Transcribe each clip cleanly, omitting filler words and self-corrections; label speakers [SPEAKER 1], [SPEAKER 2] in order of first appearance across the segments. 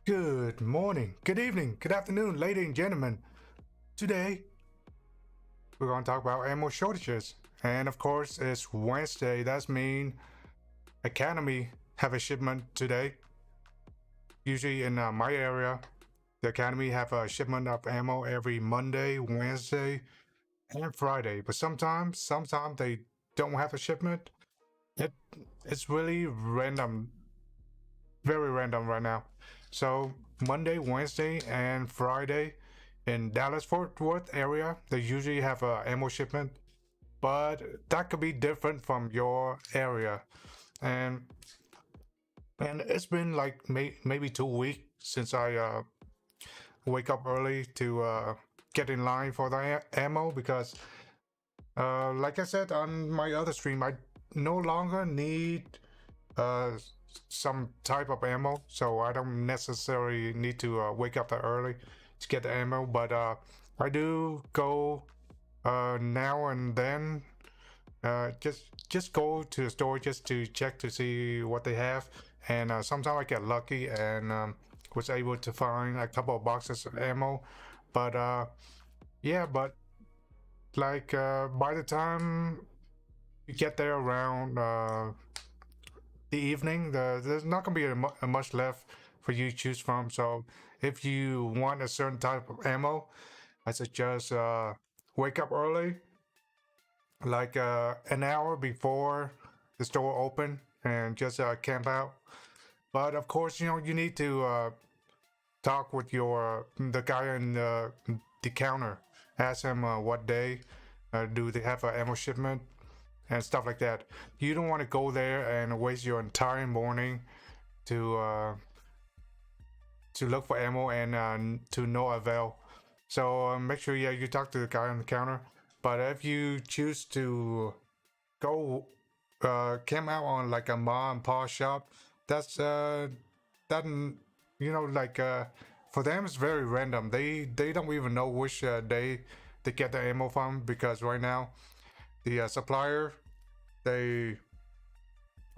[SPEAKER 1] Good morning, good evening, good afternoon, ladies and gentlemen. Today, we're going to talk about ammo shortages. And of course, it's Wednesday. That means Academy have a shipment today. Usually in my area, the Academy have a shipment of ammo every Monday, Wednesday, and Friday. But sometimes they don't have a shipment. It, it's really random, very random right now. So Monday, Wednesday, and Friday in Dallas Fort Worth area, they usually have a ammo shipment, but that could be different from your area. And it's been like maybe 2 weeks since I wake up early to get in line for the ammo because, like I said on my other stream, I no longer need uh, some type of ammo, so I don't necessarily need to wake up that early to get the ammo. But I do go now and then, just go to the store just to check to see what they have, and sometimes I get lucky and was able to find a couple of boxes of ammo. But yeah, but like by the time you get there around the evening, there's not gonna be much left for you to choose from. So if you want a certain type of ammo, I suggest wake up early, like an hour before the store open, and just camp out. But of course, you need to talk with your the guy in the counter. Ask him what day do they have an ammo shipment and stuff like that. You don't want to go there and waste your entire morning to look for ammo and to no avail. So make sure, yeah, you talk to the guy on the counter. But if you choose to go camp out on like a mom and pop shop, that's that like for them it's very random. They don't even know which day they get the ammo from, because right now the supplier they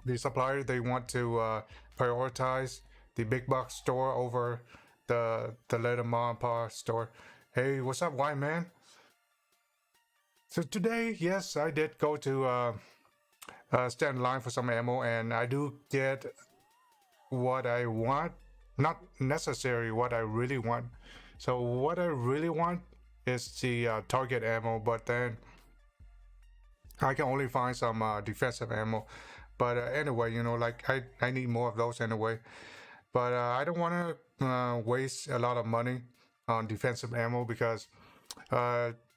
[SPEAKER 1] they want to prioritize the big box store over the little mom and pop store. Hey, what's up, white man? So today, yes, I did go to stand in line for some ammo, and I do get what I want, not necessarily what I really want. So what I really want is the target ammo, but then I can only find some defensive ammo. But anyway, like I need more of those anyway. But I don't want to waste a lot of money on defensive ammo because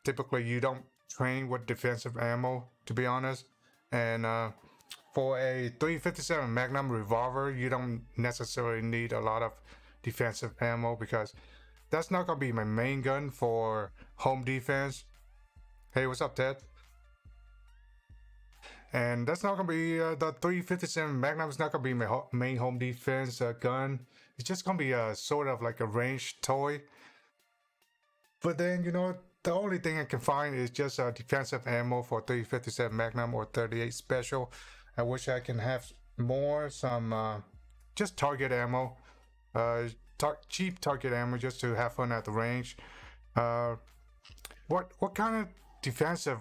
[SPEAKER 1] typically you don't train with defensive ammo, to be honest. And for a 357 Magnum revolver, you don't necessarily need a lot of defensive ammo because that's not gonna be my main gun for home defense. Hey, what's up, Ted? And that's not gonna be the 357 Magnum is not gonna be my main home defense gun. It's just gonna be a sort of like a ranged toy. But then the only thing I can find is just defensive ammo for 357 Magnum or 38 Special. I wish I can have some just target ammo, cheap target ammo, just to have fun at the range. Uh, what kind of defensive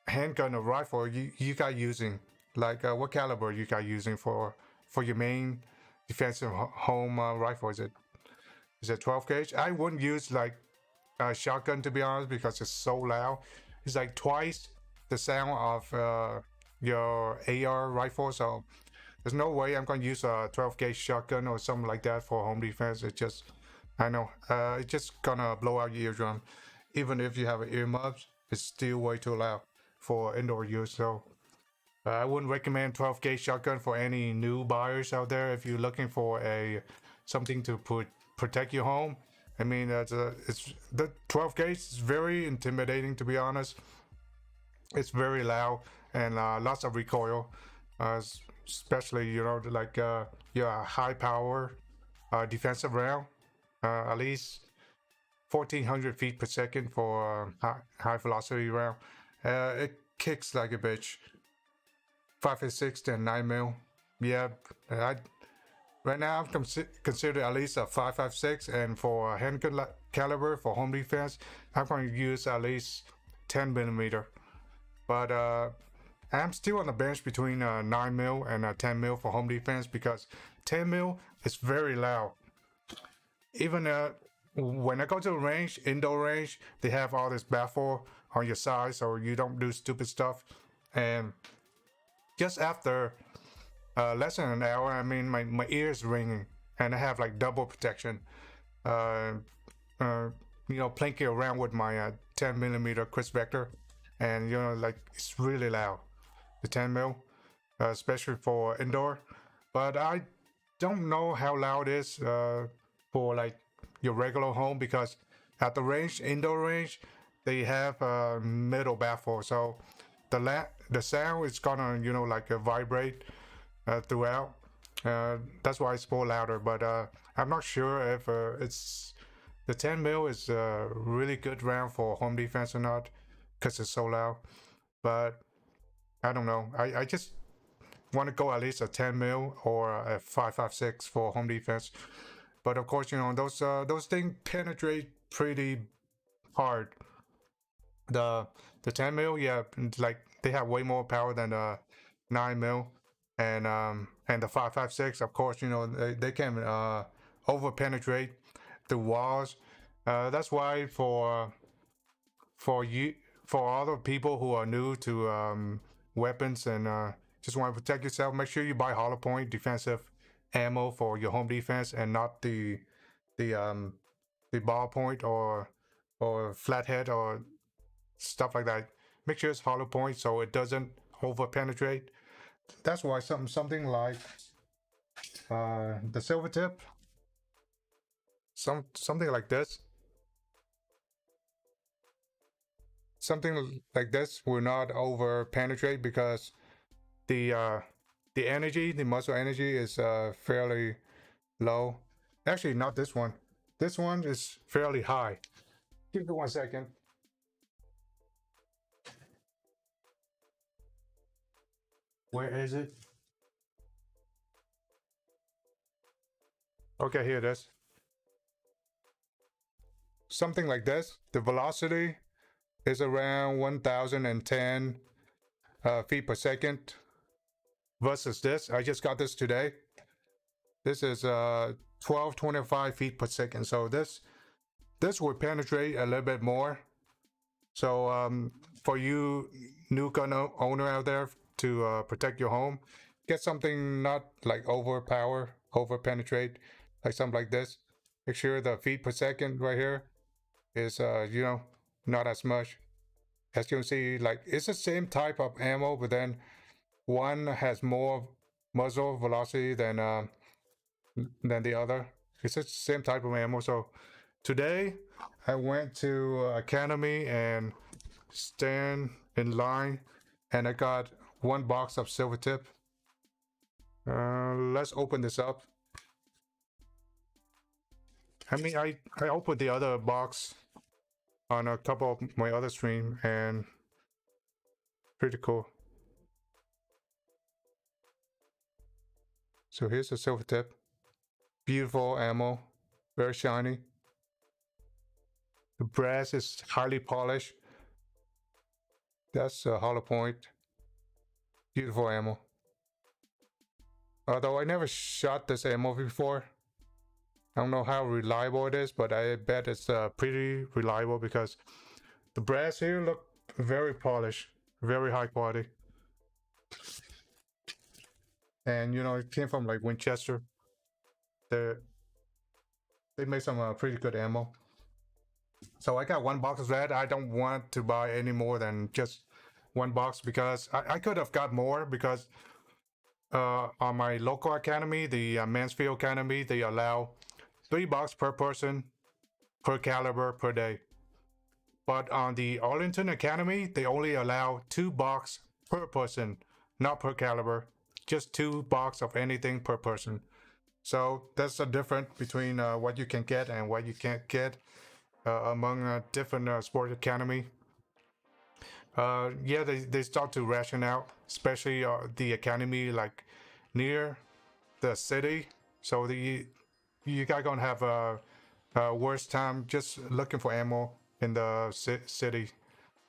[SPEAKER 1] handgun or rifle you got using? Like what caliber you got using for your main defensive home rifle? Is it 12 gauge? I wouldn't use like a shotgun, to be honest, because it's so loud. It's like twice the sound of your AR rifle. So there's no way I'm going to use a 12 gauge shotgun or something like that for home defense. I know, it's just gonna blow out your eardrum. Even if you have earmuffs, it's still way too loud for indoor use. So I wouldn't recommend 12 gauge shotgun for any new buyers out there. If you're looking for something to protect your home, I mean, it's the 12 gauge is very intimidating, to be honest. It's very loud and lots of recoil, especially like your high power defensive round, at least 1400 feet per second for high velocity round. It kicks like a bitch. 5.56 and 9 mil. Yeah, Right now, I'm considered at least a 5.56, and for a hand caliber for home defense, I'm going to use at least 10 millimeter. But I'm still on the bench between 9 mil and 10 mil for home defense because 10 mil is very loud. Even when I go to the range, indoor range, they have all this baffle on your side so you don't do stupid stuff. And just after less than an hour, I mean, my ears ringing, and I have like double protection. Uh, uh, plinking around with my 10 millimeter Chris Vector, and like it's really loud, the 10 mil, especially for indoor. But I don't know how loud it is for like your regular home because at the range, indoor range, they have a middle baffle, so the sound is gonna like vibrate throughout. That's why it's more louder. But I'm not sure if it's the 10 mil is a really good round for home defense or not because it's so loud. But I don't know. I just want to go at least a 10 mil or a 5.56 for home defense. But of course, those things penetrate pretty hard. The 10 mil, yeah, like they have way more power than the 9 mil, and the 5.56. Of course, they can over penetrate the walls. That's why for you for other people who are new to weapons and just want to protect yourself, make sure you buy hollow point defensive ammo for your home defense and not the the ballpoint or flathead or stuff like that. Make sure it's hollow point so it doesn't over penetrate. That's why something like the silver tip, something like this, something like this will not over penetrate because the uh, the energy, the muzzle energy is fairly low. Actually, not this one. This one is fairly high. Give me 1 second. Where is it? Okay, here it is. Something like this. The velocity is around 1010 feet per second versus this. I just got this today. This is 1225 feet per second. So this would penetrate a little bit more. So for you new gun owner out there to protect your home, get something not like overpower, over penetrate, like something like this. Make sure the feet per second right here is not as much. As you can see, like it's the same type of ammo, but then one has more muzzle velocity than the other. It's the same type of ammo. So today I went to Academy and stand in line, and I got one box of silver tip. Let's open this up. I mean, I opened the other box on a couple of my other stream, and pretty cool. So here's the silver tip. Beautiful ammo, very shiny. The brass is highly polished. That's a hollow point. Beautiful ammo. Although I never shot this ammo before. I don't know how reliable it is, but I bet it's pretty reliable because the brass here look very polished, very high quality. And it came from like Winchester. They made some pretty good ammo. So I got one box of that. I don't want to buy any more than just one box because I could have got more because on my local academy, the Mansfield Academy, they allow 3 boxes per person, per caliber, per day. But on the Arlington Academy, they only allow 2 boxes per person, not per caliber, just 2 boxes of anything per person. So that's the difference between what you can get and what you can't get among different sport academy. Yeah, they start to ration out, especially the academy like near the city So you guys gonna have a worse time just looking for ammo in the city.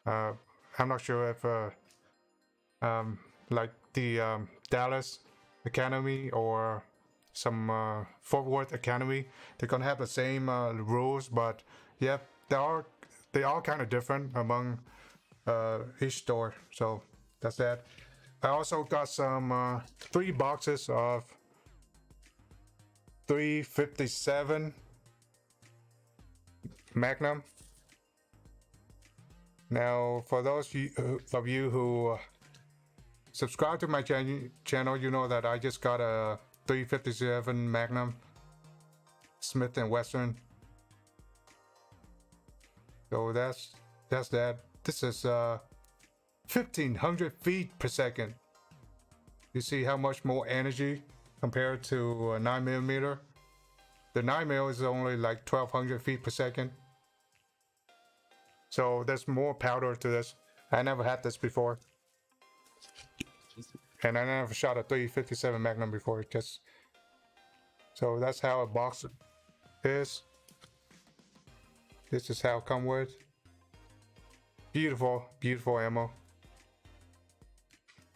[SPEAKER 1] I'm not sure if like the Dallas Academy or some Fort Worth Academy, they're gonna have the same rules, but yeah, they are kind of different among each store. So that's that. I also got some 3 boxes of 357 Magnum. Now, for those of you who subscribe to my channel, you know that I just got a 357 Magnum Smith & Wesson. So that's that. This is 1500 feet per second. You see how much more energy compared to a 9mm. The 9mm is only like 1200 feet per second. So there's more powder to this. I never had this before. And I never shot a 357 Magnum before. Just so that's how a box is. This is how it comes with. Beautiful, beautiful ammo.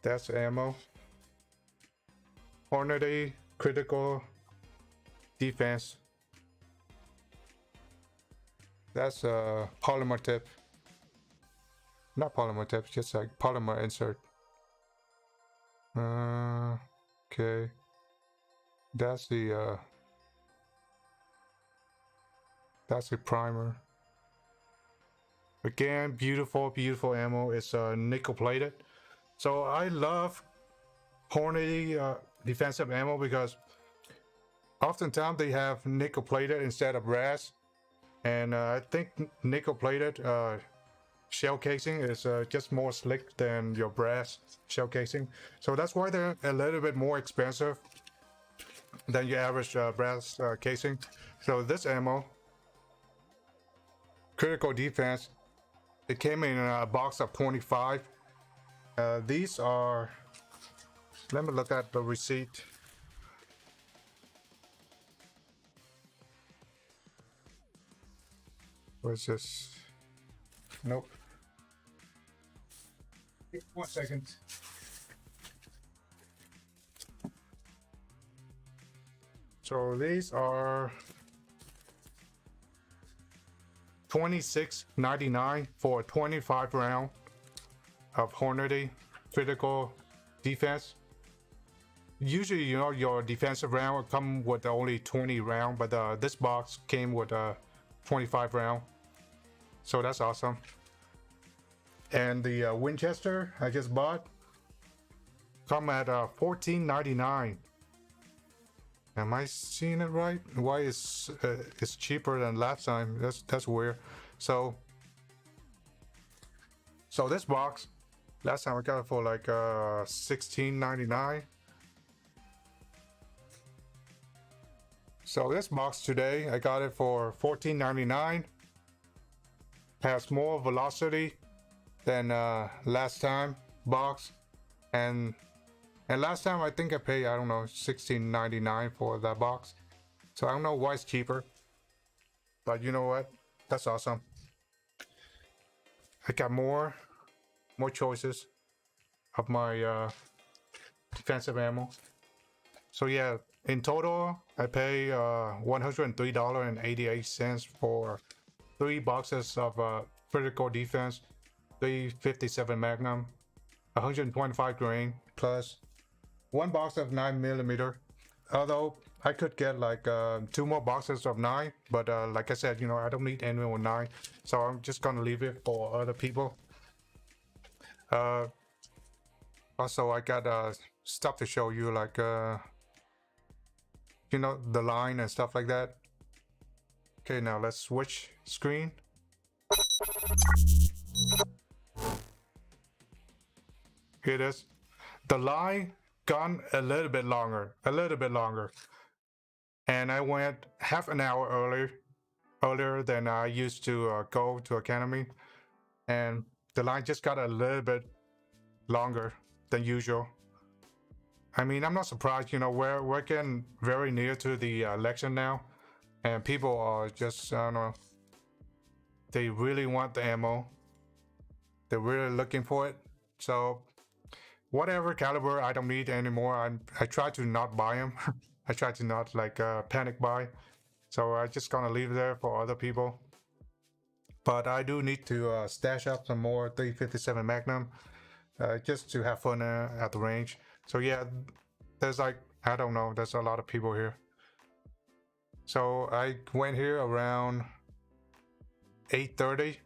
[SPEAKER 1] That's ammo. Hornady critical defense. That's a polymer tip. Not polymer tip, just like polymer insert. Okay. That's the primer. Again, beautiful, beautiful ammo. It's nickel plated. So I love Hornady defensive ammo because oftentimes they have nickel plated instead of brass. And I think nickel plated shell casing is just more slick than your brass shell casing. So that's why they're a little bit more expensive than your average brass casing. So this ammo, critical defense, it came in a box of 25. These are, let me look at the receipt. Where's this? Nope. 1 second. So these are $26.99 for a 25 round of Hornady critical defense. Usually, you know, your defensive round will come with only 20 round, but this box came with a 25 round. So that's awesome. And the Winchester I just bought come at $14.99. Am I seeing it right? Why is it's cheaper than last time? That's weird. So this box, last time I got it for like $16.99. So this box today, I got it for $14.99. Has more velocity than last time box, and last time I think I paid, I don't know, $16.99 for that box. So I don't know why it's cheaper, but you know what? That's awesome. I got more choices of my defensive ammo. So yeah, in total I pay $103.88 for 3 boxes of critical defense, 357 Magnum, 125 grain plus 1 box of 9mm. Although I could get like 2 more boxes of 9, but like I said, you know, I don't need anyone with 9, so I'm just gonna leave it for other people. Also, I got stuff to show you, like you know, the line and stuff like that. Okay, now let's switch screen. Here it is. The line gone a little bit longer, and I went half an hour earlier than I used to go to Academy, and the line just got a little bit longer than usual. I mean, I'm not surprised. You know, we're getting very near to the election now, and people are just, I don't know, they really want the ammo. They're really looking for it. So whatever caliber I don't need anymore, I try to not buy them. I try to not like panic buy. So I just gonna leave it there for other people. But I do need to stash up some more 357 Magnum just to have fun at the range. So yeah, there's like, I don't know, there's a lot of people here. So I went here around 8:30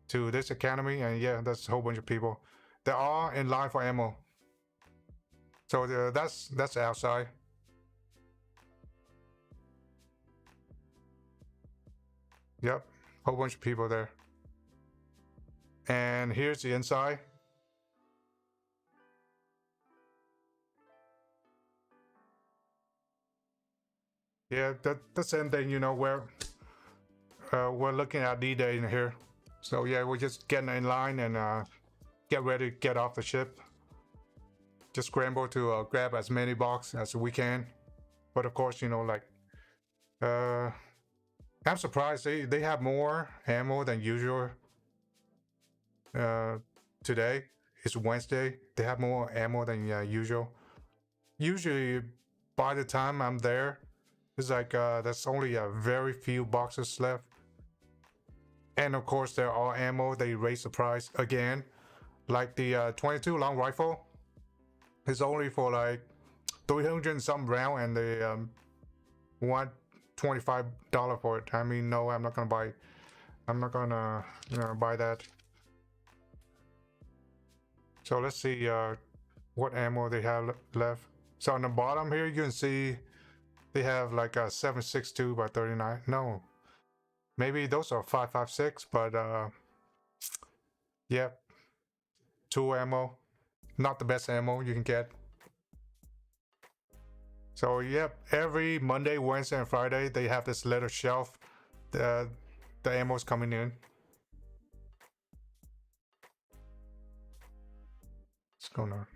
[SPEAKER 1] to this academy, and yeah, that's a whole bunch of people. They're all in line for ammo. So that's outside. Yep, whole bunch of people there. And here's the inside. Yeah, that's the same thing, you know, where we're looking at D-Day in here. So yeah, we're just getting in line and get ready to get off the ship. Just scramble to grab as many boxes as we can. But of course, you know, like, I'm surprised they have more ammo than usual. Today, it's Wednesday. They have more ammo than usual. Usually, by the time I'm there, it's like there's only a very few boxes left. And of course, there are ammo. They raise the price again. Like the 22 long rifle is only for like 300 and some round, and they want $25 for it. I mean, no, I'm not gonna buy. I'm not gonna, you know, buy that. So let's see what ammo they have left. So on the bottom here, you can see they have like a 7.62 by 39. No, maybe those are 5.56, but yeah, tool ammo, not the best ammo you can get. So yep, every Monday, Wednesday, and Friday they have this little shelf. The ammo's coming in. What's going on?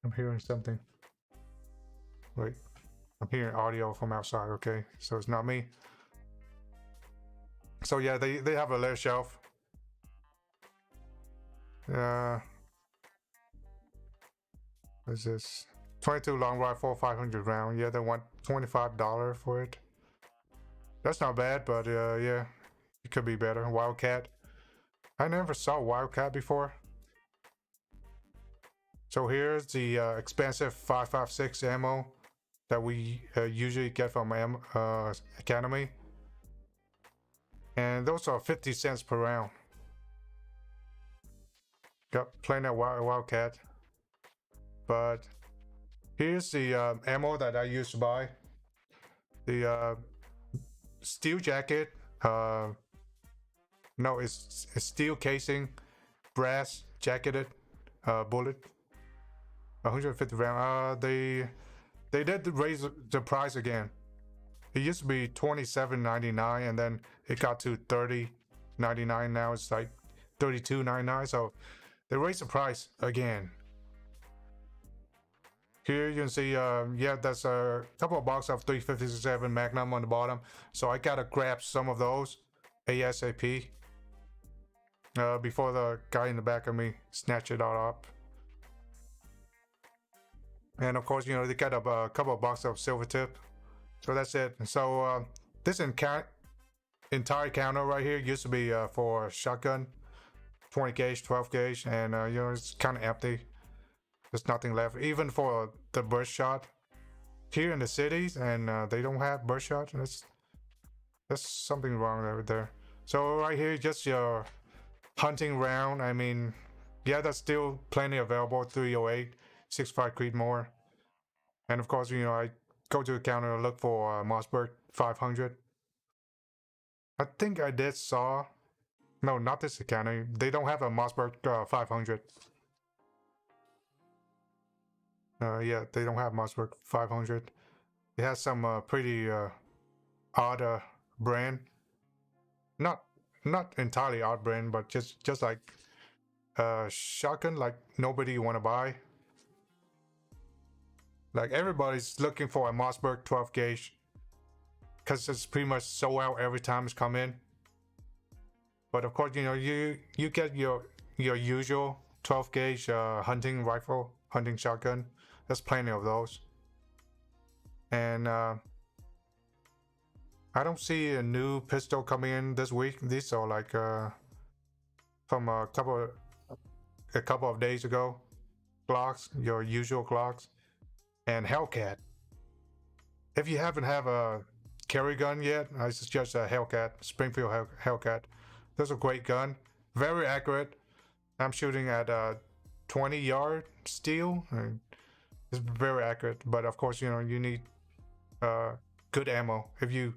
[SPEAKER 1] I'm hearing something. Wait, I'm hearing audio from outside. Okay, so it's not me. So yeah, they have a little shelf. What is this? 22 long rifle, 500 round. Yeah, they want $25 for it. That's not bad, but yeah, it could be better. Wildcat. I never saw Wildcat before. So here's the expensive 5.56 ammo that we usually get from Academy. And those are 50 cents per round. Got plenty of Wildcat. But here's the ammo that I used to buy. The steel jacket. No, it's steel casing, brass jacketed bullet. 150 round. They did raise the price again. It used to be $27.99, and then it got to $30.99. Now it's like $32.99. So they raised the price again. Here you can see, yeah, that's a couple of boxes of 357 Magnum on the bottom. So I gotta grab some of those ASAP before the guy in the back of me snatch it all up. And of course, you know, they got a couple of boxes of silver tip. So that's it. So this entire counter right here used to be for shotgun, 20 gauge, 12 gauge, and you know, it's kind of empty. There's nothing left, even for the burst shot here in the cities, and they don't have burst shot. There's something wrong over there. So right here, just your hunting round. I mean, yeah, that's still plenty available. 308, 6.5 Creedmoor, and of course, you know, I go to the counter and look for Mossberg 500. I think I did saw. No, not this academy. They don't have a Mossberg 500. Yeah, they don't have Mossberg 500. It has some pretty odd brand. Not entirely odd brand, but just like shotgun, like nobody want to buy. Like everybody's looking for a Mossberg 12 gauge because it's pretty much sold out every time it's come in. But of course, you know, you get your usual 12 gauge hunting rifle, hunting shotgun. There's plenty of those. And I don't see a new pistol coming in this week. These are like from a couple of days ago. Glocks, your usual Glocks, and Hellcat. If you haven't have a carry gun yet, I suggest a Hellcat, Springfield Hellcat. That's a great gun, very accurate. I'm shooting at 20-yard steel. It's very accurate, but of course, you know, you need good ammo. If you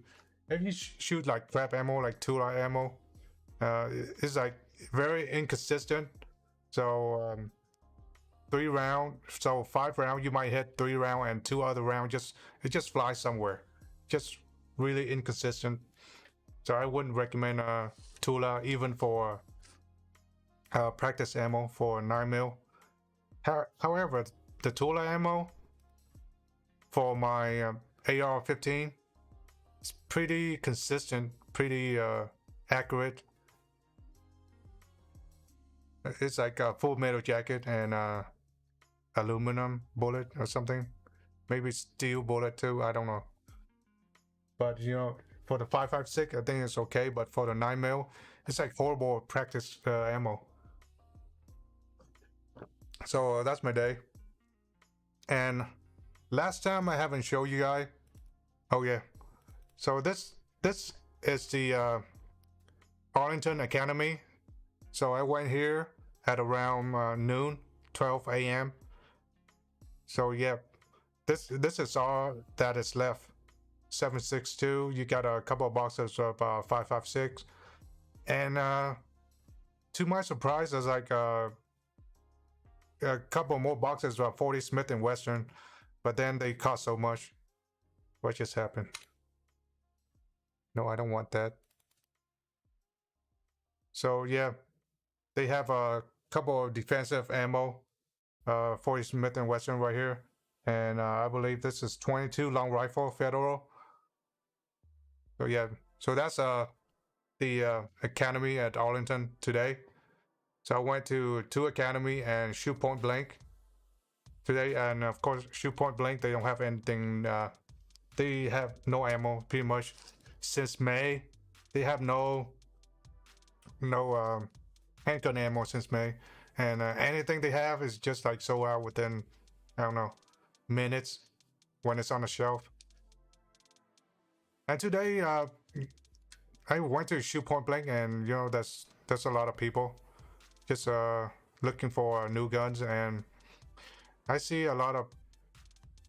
[SPEAKER 1] shoot like crap ammo, like Tula ammo, it's like very inconsistent. So 3 round, so 5 round, you might hit 3 round, and 2 other round it just flies somewhere. Just really inconsistent. So I wouldn't recommend Tula even for practice ammo for 9mm. However, the Tula ammo for my AR-15 is pretty consistent, pretty accurate. It's like a full metal jacket and aluminum bullet or something. Maybe steel bullet too, I don't know. But you know, for the 5.56, I think it's okay. But for the 9mm, it's like horrible practice ammo. So that's my day. And last time I haven't showed you guys. Oh yeah. So this is the Arlington Academy. So I went here at around noon, 12 a.m. So yeah, this is all that is left. 7.62. You got a couple of boxes of 5.56, and to my surprise, there's like a couple more boxes of 40 Smith and Wesson, but then they cost so much. What just happened? No, I don't want that. So yeah, they have a couple of defensive ammo, 40 Smith and Wesson right here, and I believe this is 22 long rifle Federal. So yeah, so that's the academy at Arlington today. So I went to 2 academy and shoot point blank today, and of course shoot point blank, they don't have anything. They have no ammo pretty much since May. They have no handgun ammo since May, and anything they have is just like sold out within, I don't know, minutes when it's on the shelf. And today I went to shoot point blank, and you know, there's a lot of people just looking for new guns, and I see a lot of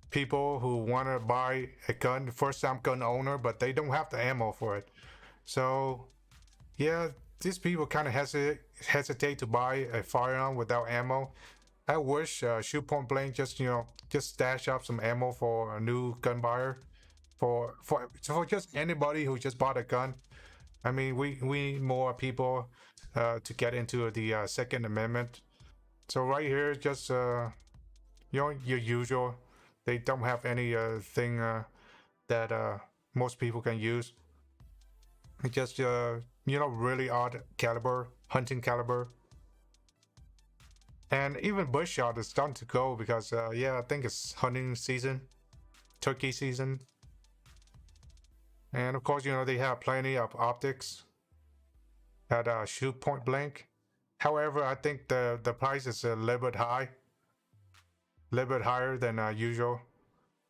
[SPEAKER 1] people who want to buy a gun, first time gun owner, but they don't have the ammo for it. So yeah, these people kind of hesitate to buy a firearm without ammo. I wish shoot point blank just stash up some ammo for a new gun buyer, for just anybody who just bought a gun. I mean, we need more people to get into the Second Amendment. So right here, just you know, your usual. They don't have any thing that most people can use. It's just you know, really odd caliber, hunting caliber. And even bushshot is starting to go because yeah, I think it's hunting season, turkey season. And of course, you know, they have plenty of optics at shoot point blank. However, I think the price is a little bit high, a little bit higher than usual.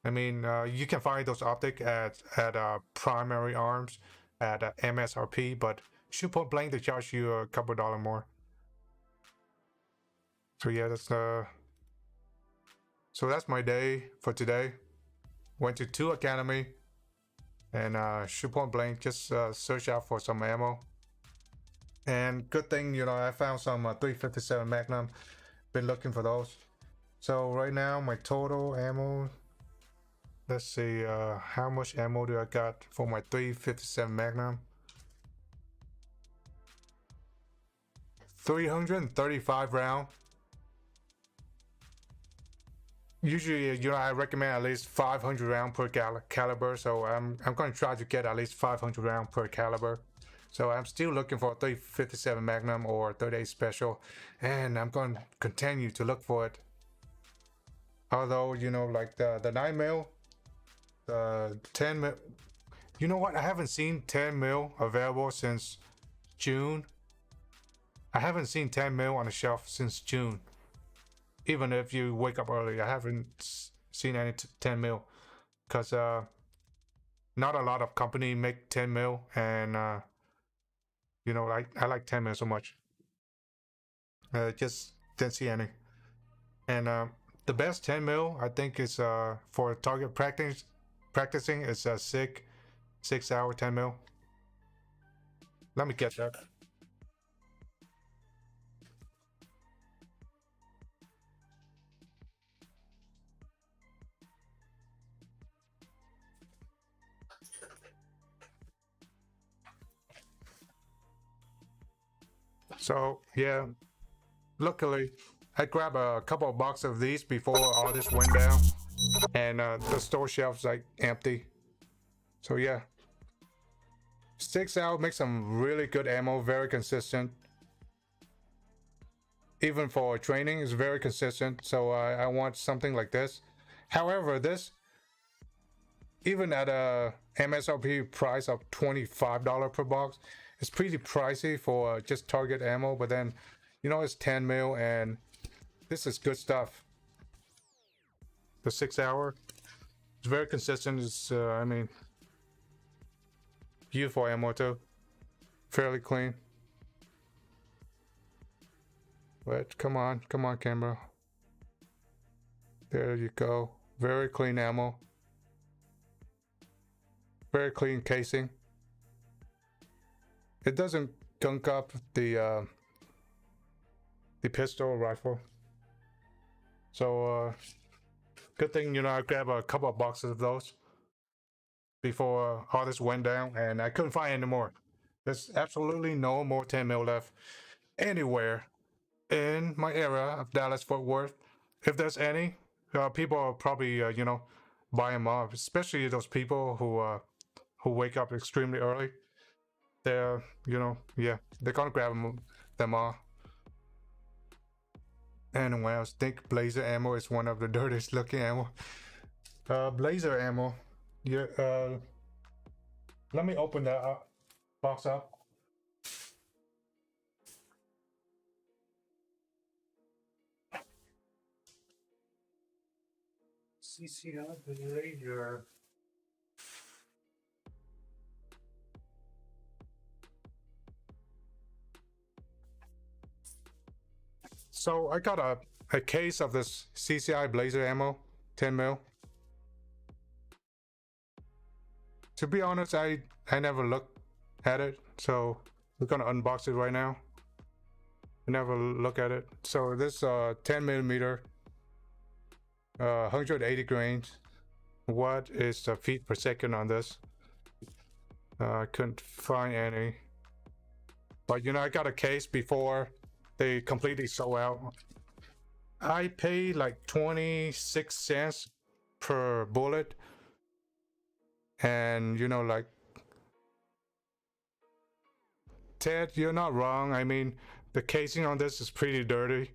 [SPEAKER 1] I mean, you can find those optics at Primary Arms at MSRP, but shoot point blank, they charge you a couple $1 more. So yeah, that's my day for today. Went to 2 academy and shoot point blank, just search out for some ammo. And good thing, you know, I found some 357 Magnum. Been looking for those. So right now my total ammo, let's see, how much ammo do I got for my 357 Magnum? 335 round. usually, I recommend at least 500 round per caliber. So I'm going to try to get at least 500 round per caliber. So I'm still looking for a 357 Magnum or 38 Special, and I'm going to continue to look for it. Although, like the 9 mil, the 10 mil, you know what? I haven't seen 10 mil available since June. I haven't seen 10 mil on the shelf since June. Even if you wake up early, I haven't seen any 10 mil because not a lot of company make 10 mil, and I like 10 mil so much. Just didn't see any. And the best 10 mil I think is for target practicing is a 6-hour 10 mil. Let me get that. So yeah, luckily I grabbed a couple of boxes of these before all this went down, and the store shelf's like empty. So yeah, 6 hour makes some really good ammo, very consistent. Even for training, is very consistent. So I want something like this. However, this, even at a MSRP price of $25 per box, it's pretty pricey for just target ammo. But then, it's 10 mil, and this is good stuff. The 6 hour, it's very consistent. It's I mean, beautiful ammo too, fairly clean. But come on, camera. There you go. Very clean ammo. Very clean casing. It doesn't gunk up the pistol or rifle. So good thing I grabbed a couple of boxes of those before all this went down, and I couldn't find any more. There's absolutely no more 10 mil left anywhere in my area of Dallas Fort Worth. If there's any, people are probably buy them up, especially those people who wake up extremely early. They're they're gonna grab them all. Anyway, I think blazer ammo is one of the dirtiest looking ammo. Blazer ammo. Yeah. Let me open that box up. CCI blazer. So I got a case of this CCI blazer ammo, 10 mil. To be honest, I never looked at it, so we're gonna unbox it right now. I never look at it. So this 10 millimeter, 180 grains. What is the feet per second on this? I couldn't find any. But I got a case before they completely sold out. I paid like 26 cents per bullet, and like, Ted, you're not wrong. I mean, the casing on this is pretty dirty.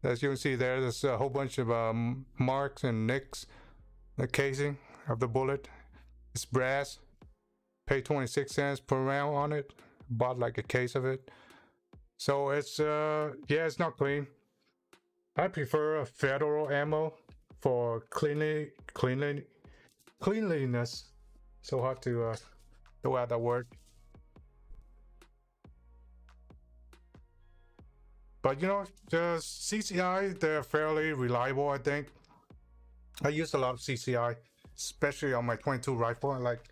[SPEAKER 1] As you can see there's a whole bunch of marks and nicks. The casing of the bullet, it's brass. Paid 26 cents per round on it. Bought like a case of it. So it's it's not clean. I prefer a federal ammo for cleanliness. So hard to throw out that word. But the CCI, they're fairly reliable, I think. I use a lot of CCI, especially on my 22 rifle. Like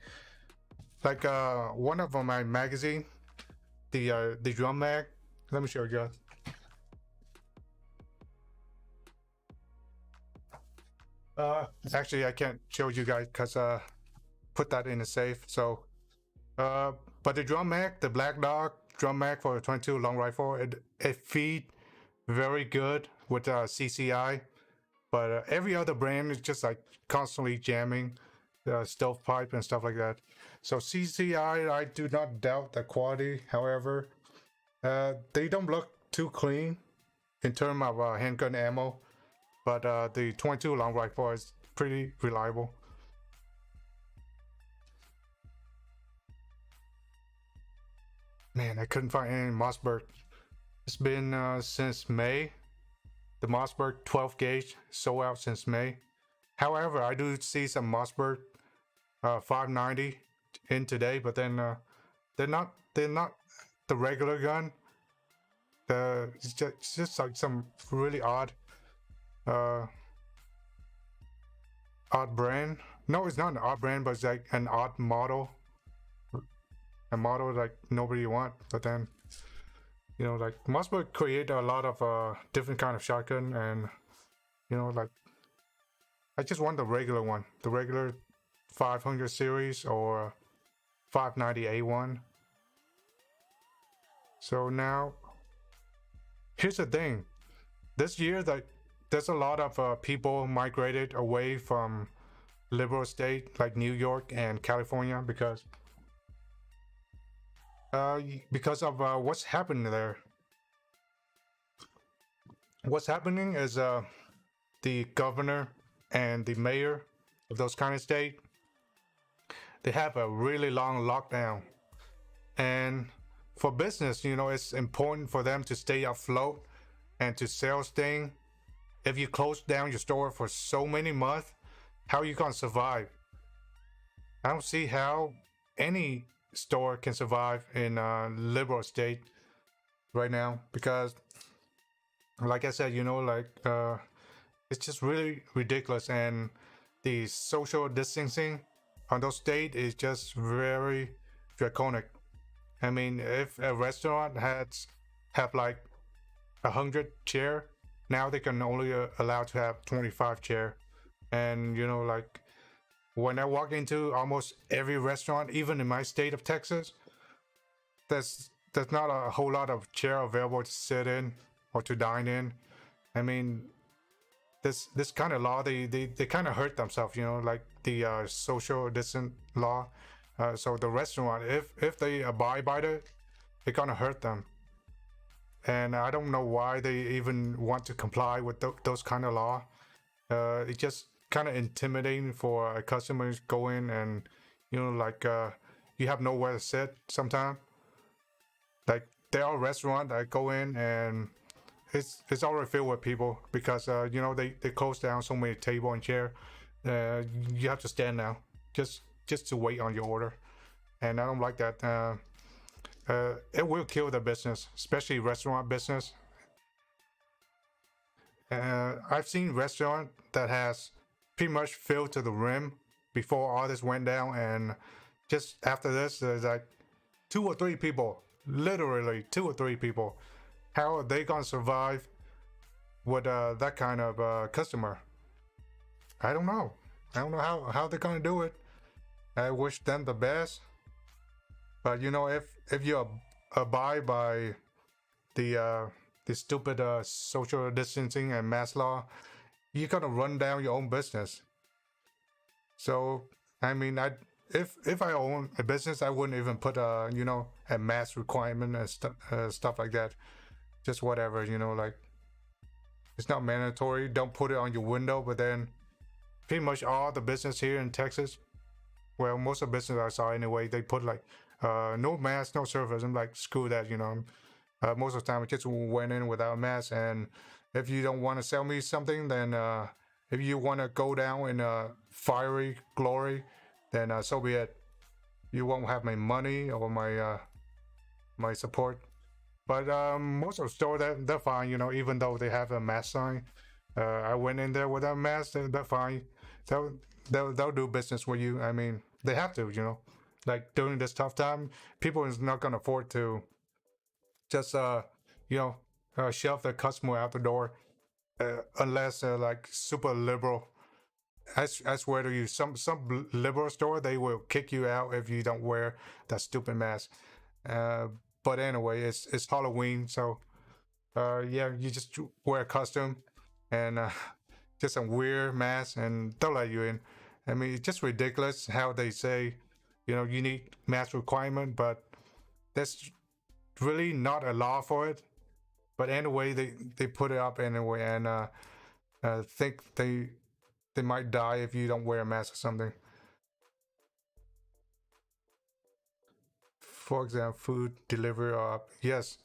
[SPEAKER 1] one of them, my magazine, the drum mag. Let me show you guys. Actually, I can't show you guys because put that in a safe. So, but the drum mag, the Black Dog drum mag for a 22 long rifle, it feed very good with CCI, but every other brand is just like constantly jamming the stovepipe and stuff like that. So CCI, I do not doubt the quality. However, they don't look too clean in terms of handgun ammo, but the 22 long rifle is pretty reliable. Man, I couldn't find any Mossberg. It's been since May. The Mossberg 12 gauge sold out since May. However, I do see some Mossberg 590 in today, but then they're not the regular gun. It's just like some really uh, odd brand. No, it's not an odd brand, but it's like an odd model. A model like nobody want, but then like Mossberg create a lot of different kind of shotgun, and like I just want the regular one, the regular 500 series or 590A1. So now, here's the thing. This year, there's a lot of people migrated away from liberal state like New York and California because of what's happening there. What's happening is the governor and the mayor of those kind of state, they have a really long lockdown, and for business, it's important for them to stay afloat and to sell things. If you close down your store for so many months, how are you gonna survive? I don't see how any store can survive in a liberal state right now, because like I said, it's just really ridiculous, and the social distancing on those states is just very draconic. I mean, if a restaurant have like 100 chair, now they can only allow to have 25 chair. And like when I walk into almost every restaurant, even in my state of Texas, there's not a whole lot of chair available to sit in or to dine in. I mean, this kind of law, they kind of hurt themselves, like the social distance law. So the restaurant, if they abide by it, it's gonna hurt them. And I don't know why they even want to comply with those kind of law. It's just kind of intimidating for a customer to go in and like you have nowhere to sit sometimes. Like there are restaurants that go in and it's already filled with people because they close down so many table and chair. You have to stand now just to wait on your order, and I don't like that. It will kill the business, especially restaurant business. I've seen restaurant that has pretty much filled to the rim before all this went down, and just after this, there's like 2 or 3 people, literally 2 or 3 people. How are they gonna survive with that kind of customer? I don't know. I don't know how they're gonna do it. I wish them the best. But if you abide by the stupid social distancing and mask law, you're gonna run down your own business. So I mean, if I own a business, I wouldn't even put a mask requirement and stuff like that. Just whatever, like it's not mandatory. Don't put it on your window. But then pretty much all the business here in Texas, well, most of the business I saw anyway, they put like no mask, no service. I'm like, screw that, most of the time I just went in without a mask. And if you don't want to sell me something, then if you want to go down in fiery glory, then so be it. You won't have my money or my support. But most of the store, they're fine, even though they have a mask sign. I went in there without a mask, they're fine. They'll do business with you. I mean, they have to, like during this tough time, people is not gonna afford to just shove the customer out the door unless they're like super liberal. I swear to you, some liberal store, they will kick you out if you don't wear that stupid mask. But anyway, it's Halloween, so Yeah, you just wear a costume and just a weird mask, and they'll let you in. I mean, it's just ridiculous how they say, you need mask requirement, but there's really not a law for it. But anyway, they put it up anyway, and think they might die if you don't wear a mask or something. For example, food delivery up. Yes,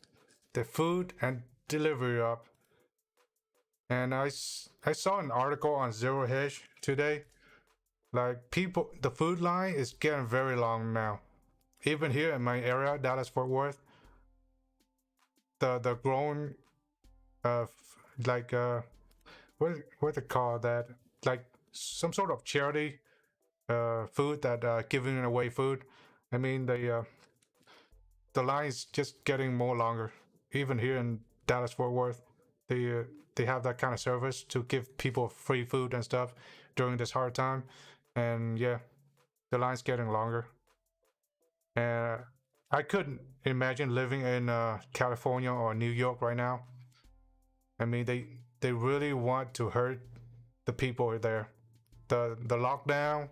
[SPEAKER 1] the food and delivery up. And I saw an article on Zero Hedge today. Like people, the food line is getting very long now. Even here in my area, Dallas Fort Worth, the grown like what they call that, like some sort of charity food that giving away food. I mean the line is just getting more longer. Even here in Dallas Fort Worth, they have that kind of service to give people free food and stuff during this hard time, and yeah, the line's getting longer. And I couldn't imagine living in California or New York right now. I mean, they really want to hurt the people there. The lockdown,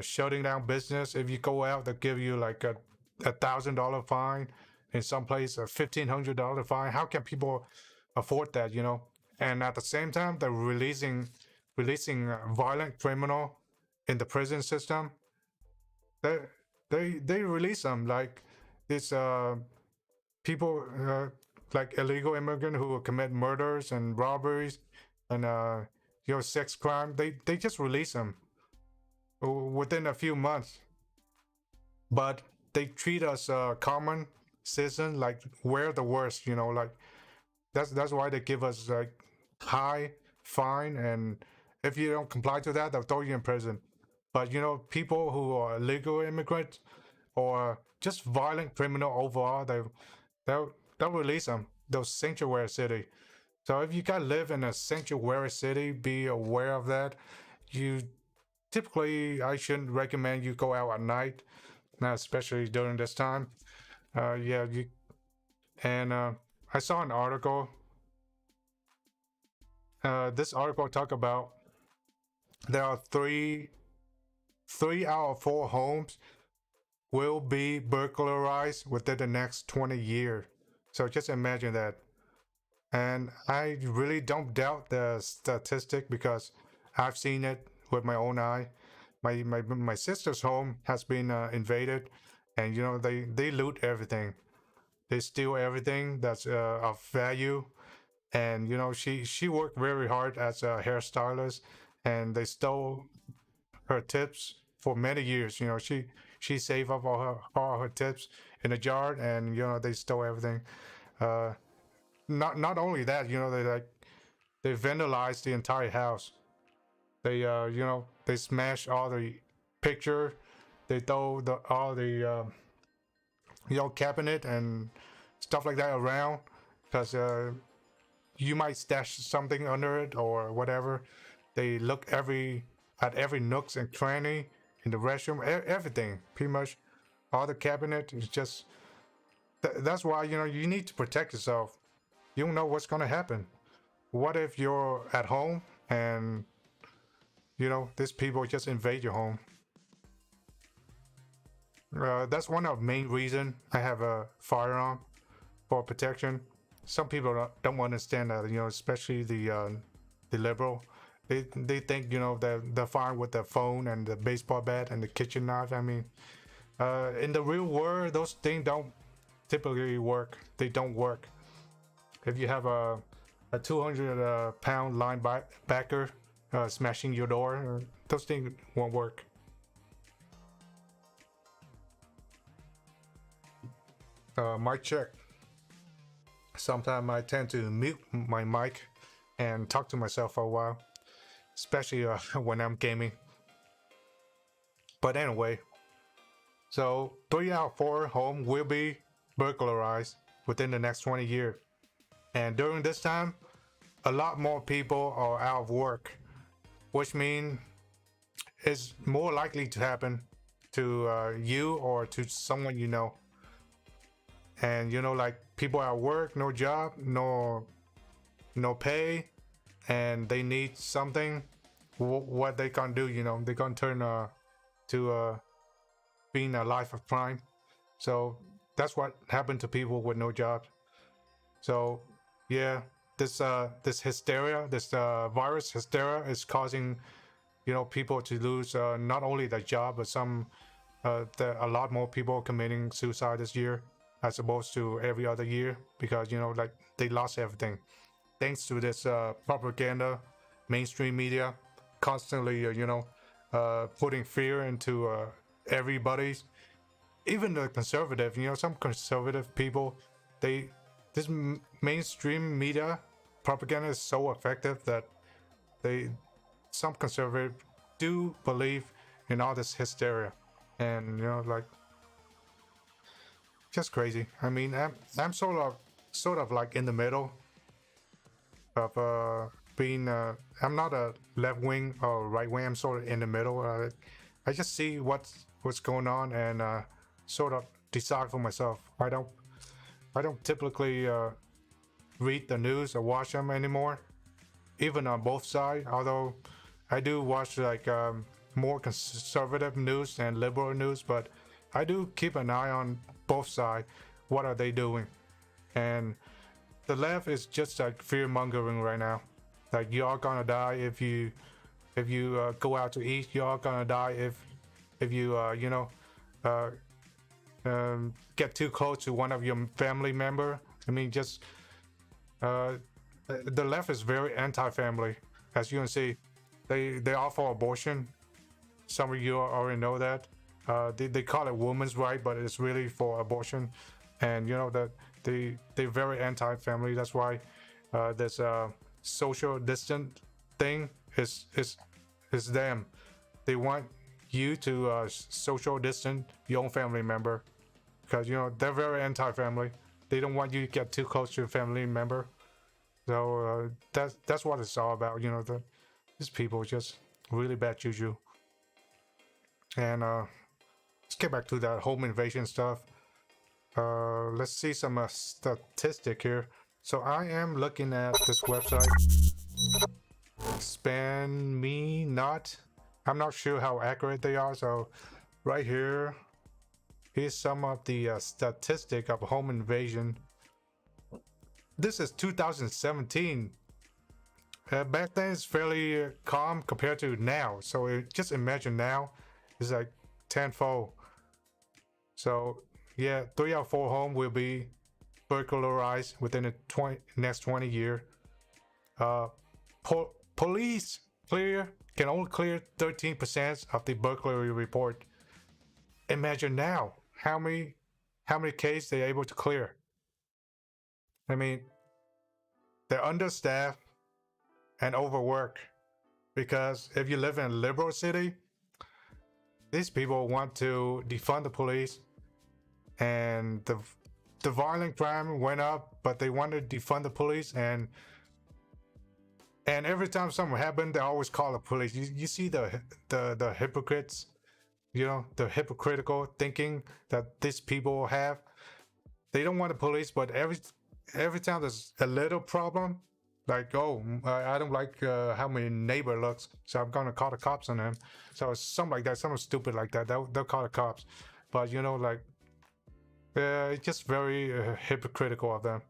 [SPEAKER 1] shutting down business. If you go out, they'll give you like $1,000 fine. In some place, a $1,500 fine. How can people afford that? And at the same time, they're releasing violent criminal in the prison system. They they release them like these people like illegal immigrant who commit murders and robberies and sex crime. They just release them within a few months, but they treat us common citizens like we're the worst. Like that's why they give us like high fine, and if you don't comply to that, they'll throw you in prison. But people who are legal immigrants or just violent criminal overall, they'll release them. Those sanctuary city. So if you gotta live in a sanctuary city, be aware of that. You typically, I shouldn't recommend you go out at night, not especially during this time. Yeah, you and I saw an article. This article talk about there are three out of four homes will be burglarized within the next 20 years. So just imagine that. And I really don't doubt the statistic because I've seen it with my own eye. My sister's home has been invaded, and they loot everything. They steal everything that's of value, and she worked very hard as a hairstylist, and they stole her tips for many years. She saved up all her tips in a jar, and they stole everything. Uh, not only that, they vandalized the entire house. They they smash all the picture. They throw all the cabinet and stuff like that around because you might stash something under it or whatever. They look at every nooks and cranny in the restroom, everything pretty much. All the cabinet is just. That's why you need to protect yourself. You don't know what's gonna happen. What if you're at home and these people just invade your home? That's one of the main reason I have a firearm for protection. Some people don't understand that, especially the liberal. They think they're fine with the phone and the baseball bat and the kitchen knife. I mean, in the real world, those things don't typically work. They don't work. If you have a 200 pound linebacker smashing your door, those things won't work. Mic check. Sometimes I tend to mute my mic and talk to myself for a while, especially when I'm gaming. But anyway, so 3 out of 4 homes will be burglarized within the next 20 years. And during this time, a lot more people are out of work, which means it's more likely to happen to you or to someone you know. and like people at work, no job, no pay, and they need something. What they can do, they can turn to being a life of crime. So that's what happened to people with no jobs. So yeah, this hysteria, this virus hysteria is causing people to lose not only their job, but a lot more people committing suicide this year as opposed to every other year, because like they lost everything thanks to this propaganda, mainstream media constantly putting fear into everybody's, even the conservative. Some conservative people, they this mainstream media propaganda is so effective that they some conservative do believe in all this hysteria, and like just crazy. I mean, I'm sort of like in the middle of being I'm not a left wing or right wing. I'm sort of in the middle. I just see what's going on and sort of decide for myself. I don't typically read the news or watch them anymore, even on both sides. Although I do watch like more conservative news and liberal news, but I do keep an eye on both sides. What are they doing? And the left is just like fear mongering right now. Like, you are gonna die if you go out to eat. You are gonna die if you uh, get too close to one of your family member. I mean, just the left is very anti-family. As you can see, they are for abortion. Some of you already know that. They call it women's right, but it's really for abortion. And that they're very anti-family. That's why this social distant thing is them. They want you to social distance your own family member, because they're very anti-family. They don't want you to get too close to a family member. So that's what it's all about. These people just really bad juju. And let's get back to that home invasion stuff. Let's see some statistic here. So I am looking at this website, Expand Me Not. I'm not sure how accurate they are. So right here, here's some of the statistic of home invasion. This is 2017. Back then it's fairly calm compared to now. So just imagine now, it's like tenfold. So yeah, 3 out of 4 homes will be burglarized within the next 20 years. Police can only clear 13% of the burglary report. Imagine now how many cases they're able to clear. I mean, they're understaffed and overworked, because if you live in a liberal city, these people want to defund the police, and the violent crime went up, but they want to defund the police, and every time something happened, they always call the police. You see the hypocrites, the hypocritical thinking that these people have. They don't want the police, but every time there's a little problem, like, oh, I don't like how my neighbor looks, so I'm gonna call the cops on him. So it's something like that, something stupid like that. They'll call the cops. But like, it's just very hypocritical of them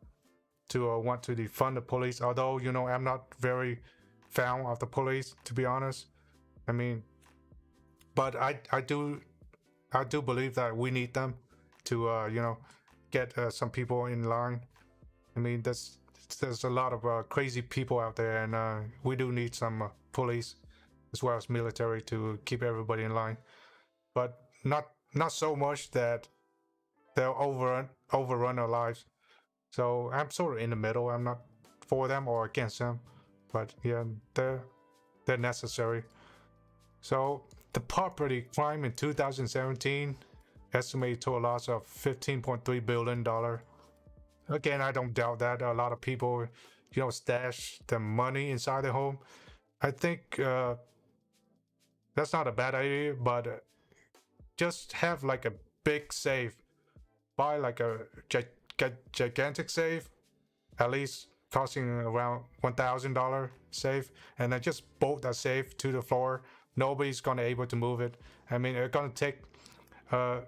[SPEAKER 1] to want to defund the police. Although I'm not very fan of the police, to be honest. I mean, but I do believe that we need them to get some people in line. I mean, there's a lot of crazy people out there, and we do need some police as well as military to keep everybody in line, but not so much that they'll overrun our lives. So I'm sort of in the middle. I'm not for them or against them, but yeah, they're necessary. So the property crime in 2017 estimated to a loss of $15.3 billion. Again, I don't doubt that a lot of people, stash their money inside their home. I think that's not a bad idea, but just have like a big safe. Buy like a gigantic safe, at least costing around $1,000 safe, and then just bolt that safe to the floor. Nobody's gonna able to move it. I mean, it's gonna take uh,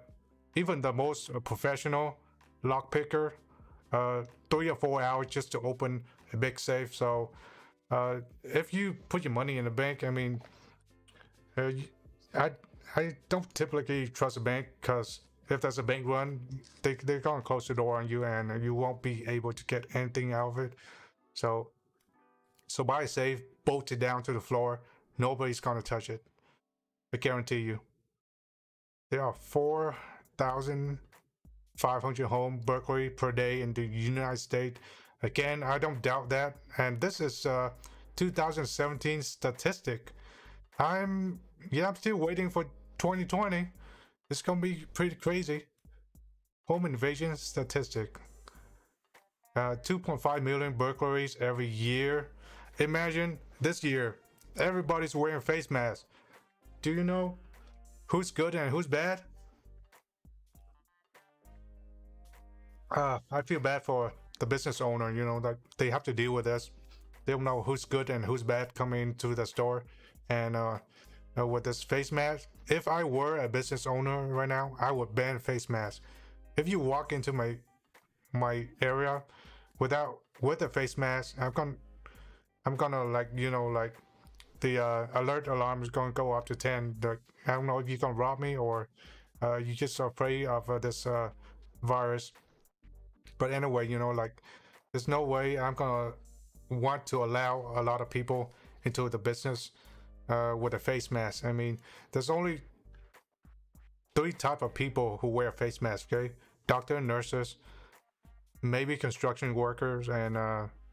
[SPEAKER 1] even the most professional lock picker 3 or 4 hours just to open a big safe. So if you put your money in a bank, I mean, uh, I I don't typically trust a bank because if there's a bank run, they're gonna close the door on you and you won't be able to get anything out of it. So buy a safe, bolt it down to the floor. Nobody's gonna touch it. I guarantee you. There are 4,500 home burglary per day in the United States. Again, I don't doubt that. And this is 2017 statistic. I'm still waiting for 2020. It's gonna be pretty crazy. Home invasion statistic. 2.5 million burglaries every year. Imagine this year, everybody's wearing face masks. Do you know who's good and who's bad? I feel bad for the business owner, that they have to deal with this. They don't know who's good and who's bad coming to the store. And with this face mask, if I were a business owner right now, I would ban face masks. If you walk into my area with a face mask, I'm gonna like the alert alarm is gonna go up to 10. I don't know if you're gonna rob me or you just afraid of this virus. But anyway, like there's no way I'm gonna want to allow a lot of people into the business with a face mask. I mean, there's only 3 type of people who wear face masks. Okay, doctor and nurses, maybe construction workers, and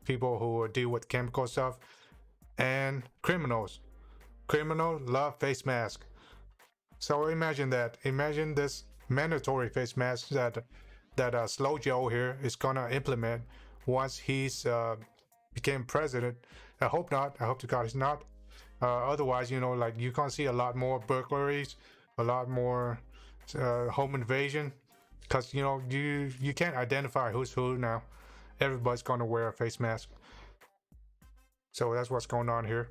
[SPEAKER 1] people who deal with chemical stuff, and criminals. Criminals love face mask. So imagine that. Imagine this mandatory face mask that Slow Joe here is gonna implement once he's became president. I hope not. I hope to God he's not. Otherwise, like you're gonna see a lot more burglaries, a lot more home invasion, because you can't identify who's who now. Everybody's gonna wear a face mask. So that's what's going on here.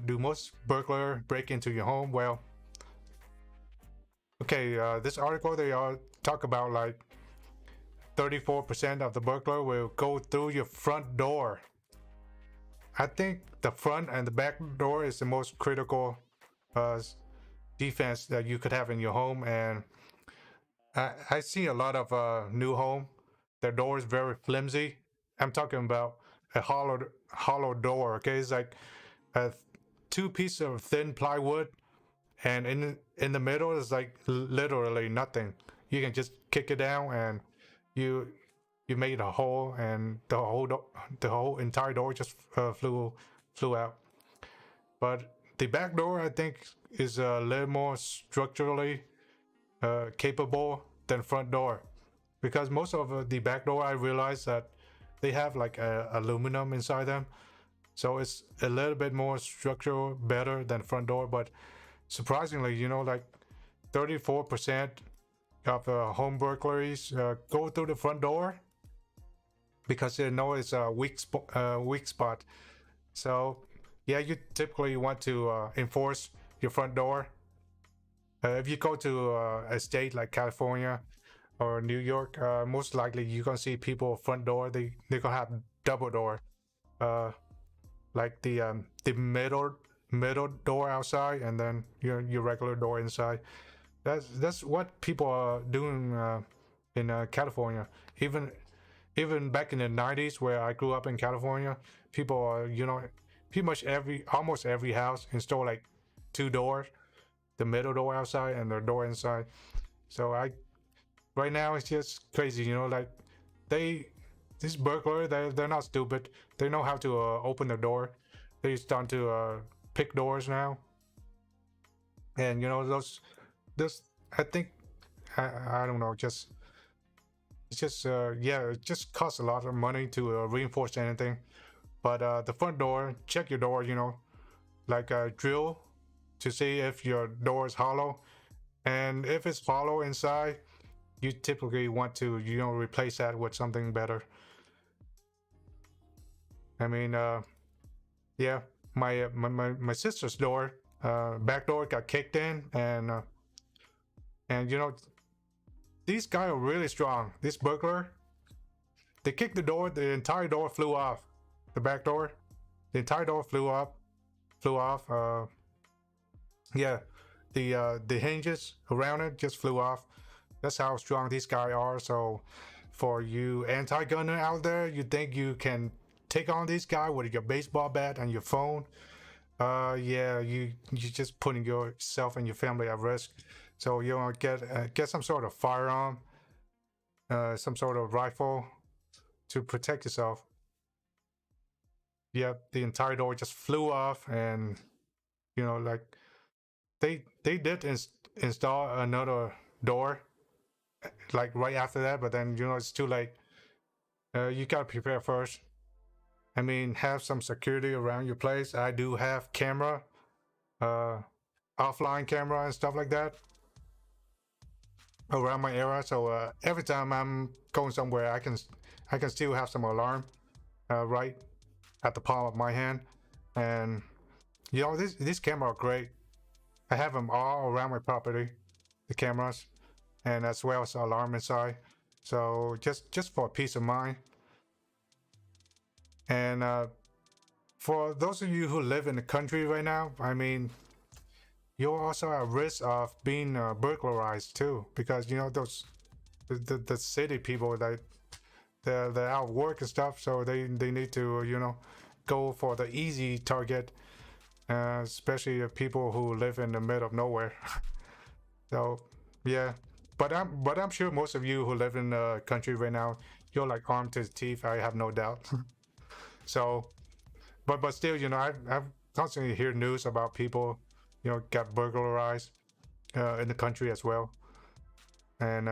[SPEAKER 1] Do most burglar break into your home? Well, okay, this article they all talk about like 34% of the burglar will go through your front door. I think the front and the back door is the most critical defense that you could have in your home. And I see a lot of new home. Their door is very flimsy. I'm talking about a hollow door. Okay, it's like 2 pieces of thin plywood, and in the middle is like literally nothing. You can just kick it down and you made a hole, and the whole entire door just flew out. But the back door, I think, is a little more structurally capable than front door, because most of the back door, I realize that they have like aluminum inside them, so it's a little bit more structural better than front door. But surprisingly, like 34% of home burglaries go through the front door because they know it's a weak spot. So yeah, you typically want to enforce your front door. If you go to a state like California or New York, most likely you're gonna see people front door. They're gonna have double door, like the middle door outside, and then your regular door inside. That's what people are doing in California. Even back in the 90s, where I grew up in California, people are pretty much almost every house install like 2 doors, the middle door outside and the door inside. So right now it's just crazy, like this burglar, they're not stupid. They know how to open the door. They start to pick doors now, and those I think I don't know, it's just it just costs a lot of money to reinforce anything. But the front door, check your door, like drill to see if your door is hollow, and if it's hollow inside, you typically want to, replace that with something better. I mean, yeah, my sister's door, back door got kicked in, and these guys are really strong. This burglar, they kicked the door, the entire door flew off. The back door, the entire door flew off. Yeah, the hinges around it just flew off. That's how strong these guys are. So, for you anti-gunner out there, you think you can take on these guys with your baseball bat and your phone? Yeah, you're just putting yourself and your family at risk. So get some sort of firearm, some sort of rifle to protect yourself. Yep, the entire door just flew off, and like they did install another door like right after that, but then it's too late. You gotta prepare first. I mean, have some security around your place. I do have camera, uh, offline camera and stuff like that around my area. So every time I'm going somewhere, I can still have some alarm right at the palm of my hand. And these cameras are great. I have them all around my property, the cameras, and as well as alarm inside. So just for peace of mind. And for those of you who live in the country right now, I mean, you're also at risk of being burglarized too, because those the city people that they're out of work and stuff, so they need to go for the easy target, especially people who live in the middle of nowhere. So yeah, but I'm sure most of you who live in the country right now, you're like armed to the teeth. I have no doubt. So, but still, I've constantly hear news about people, got burglarized in the country as well. And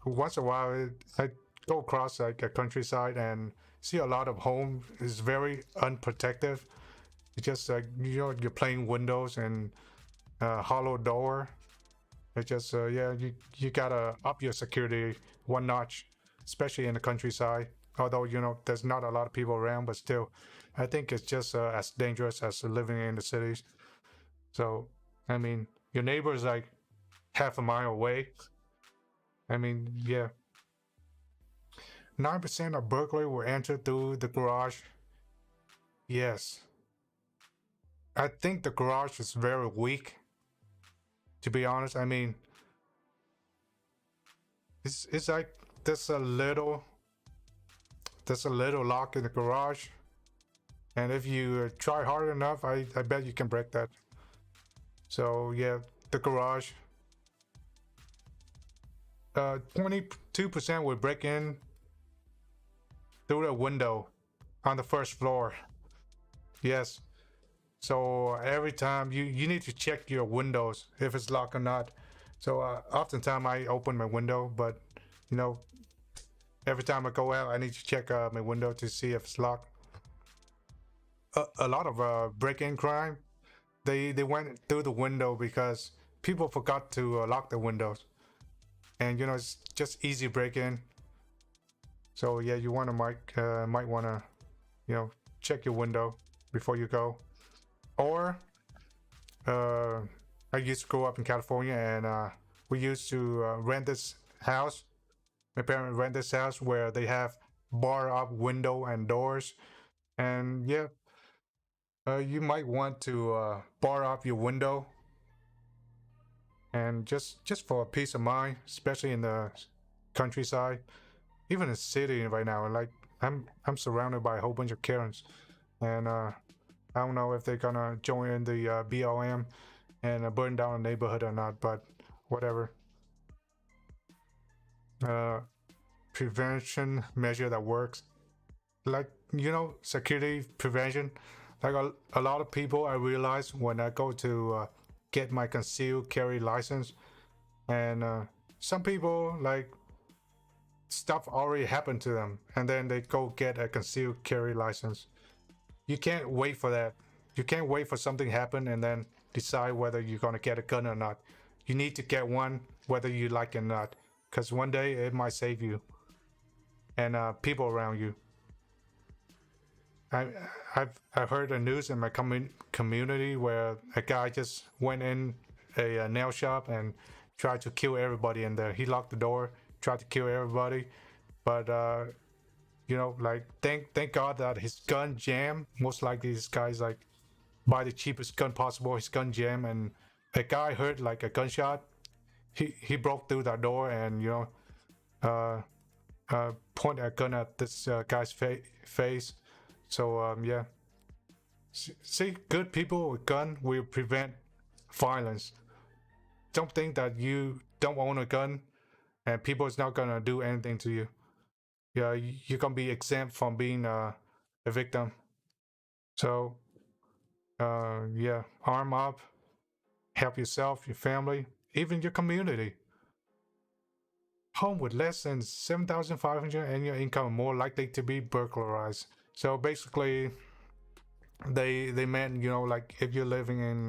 [SPEAKER 1] once in a while, I go across like a countryside and see a lot of home is very unprotected. It's just like you're plain windows and hollow door. It's just yeah, you gotta up your security one notch, especially in the countryside. Although there's not a lot of people around, but still, I think it's just as dangerous as living in the cities. So, I mean, your neighbor is like half a mile away. I mean, yeah. 9% of burglary will enter through the garage. Yes. I think the garage is very weak, to be honest. I mean, it's like there's a little lock in the garage, and if you try hard enough, I bet you can break that. So yeah, the garage, 22% will break in through the window on the first floor. Yes. So every time you need to check your windows if it's locked or not. So oftentimes I open my window, but every time I go out, I need to check my window to see if it's locked. A lot of break-in crime, they went through the window because people forgot to lock the windows, and it's just easy break-in. So yeah, you might want to check your window before you go. Or I used to grow up in California, and we used to rent this house. My parents rent this house where they have bar up window and doors, and yeah, you might want to bar up your window, and just for peace of mind, especially in the countryside, even in the city right now. Like I'm surrounded by a whole bunch of Karens, and I don't know if they're gonna join in the BLM and burn down a neighborhood or not, but whatever. Prevention measure that works, like security prevention. Like a lot of people, I realize when I go to get my concealed carry license, and some people like stuff already happened to them, and then they go get a concealed carry license. You can't wait for that. You can't wait for something happen and then decide whether you're gonna get a gun or not. You need to get one whether you like it or not. because one day it might save you and people around you. I, I've heard the news in my community where a guy just went in a nail shop and tried to kill everybody in there. He locked the door, tried to kill everybody, but like thank God that his gun jammed. Most likely, this guy's like buy the cheapest gun possible. His gun jammed, and a guy heard like a gunshot. He broke through that door and uh, point a gun at this guy's face. So yeah, see, good people with gun will prevent violence. Don't think that you don't own a gun and people is not gonna do anything to you. Yeah, you're gonna be exempt from being a victim. So yeah, arm up, help yourself, your family, even your community. Home with less than 7,500 annual income are more likely to be burglarized. So basically, they meant like if you're living in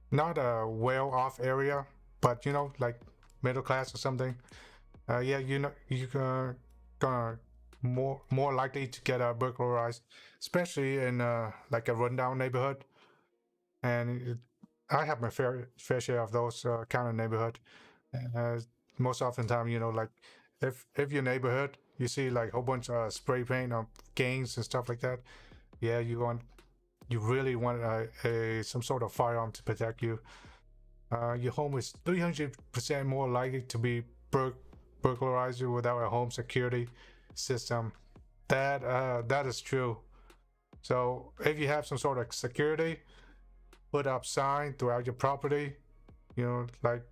[SPEAKER 1] not a well-off area, but like middle class or something. Yeah, you're gonna more likely to get burglarized, especially in like a rundown neighborhood. And I have my fair share of those kind of neighborhood. Uh, Most often time, like if your neighborhood you see like a whole bunch of spray paint on gangs and stuff like that, yeah, you really want some sort of firearm to protect you. Your home is 300% more likely to be burglarized without a home security system. That is true. So if you have some sort of security, put up sign throughout your property, like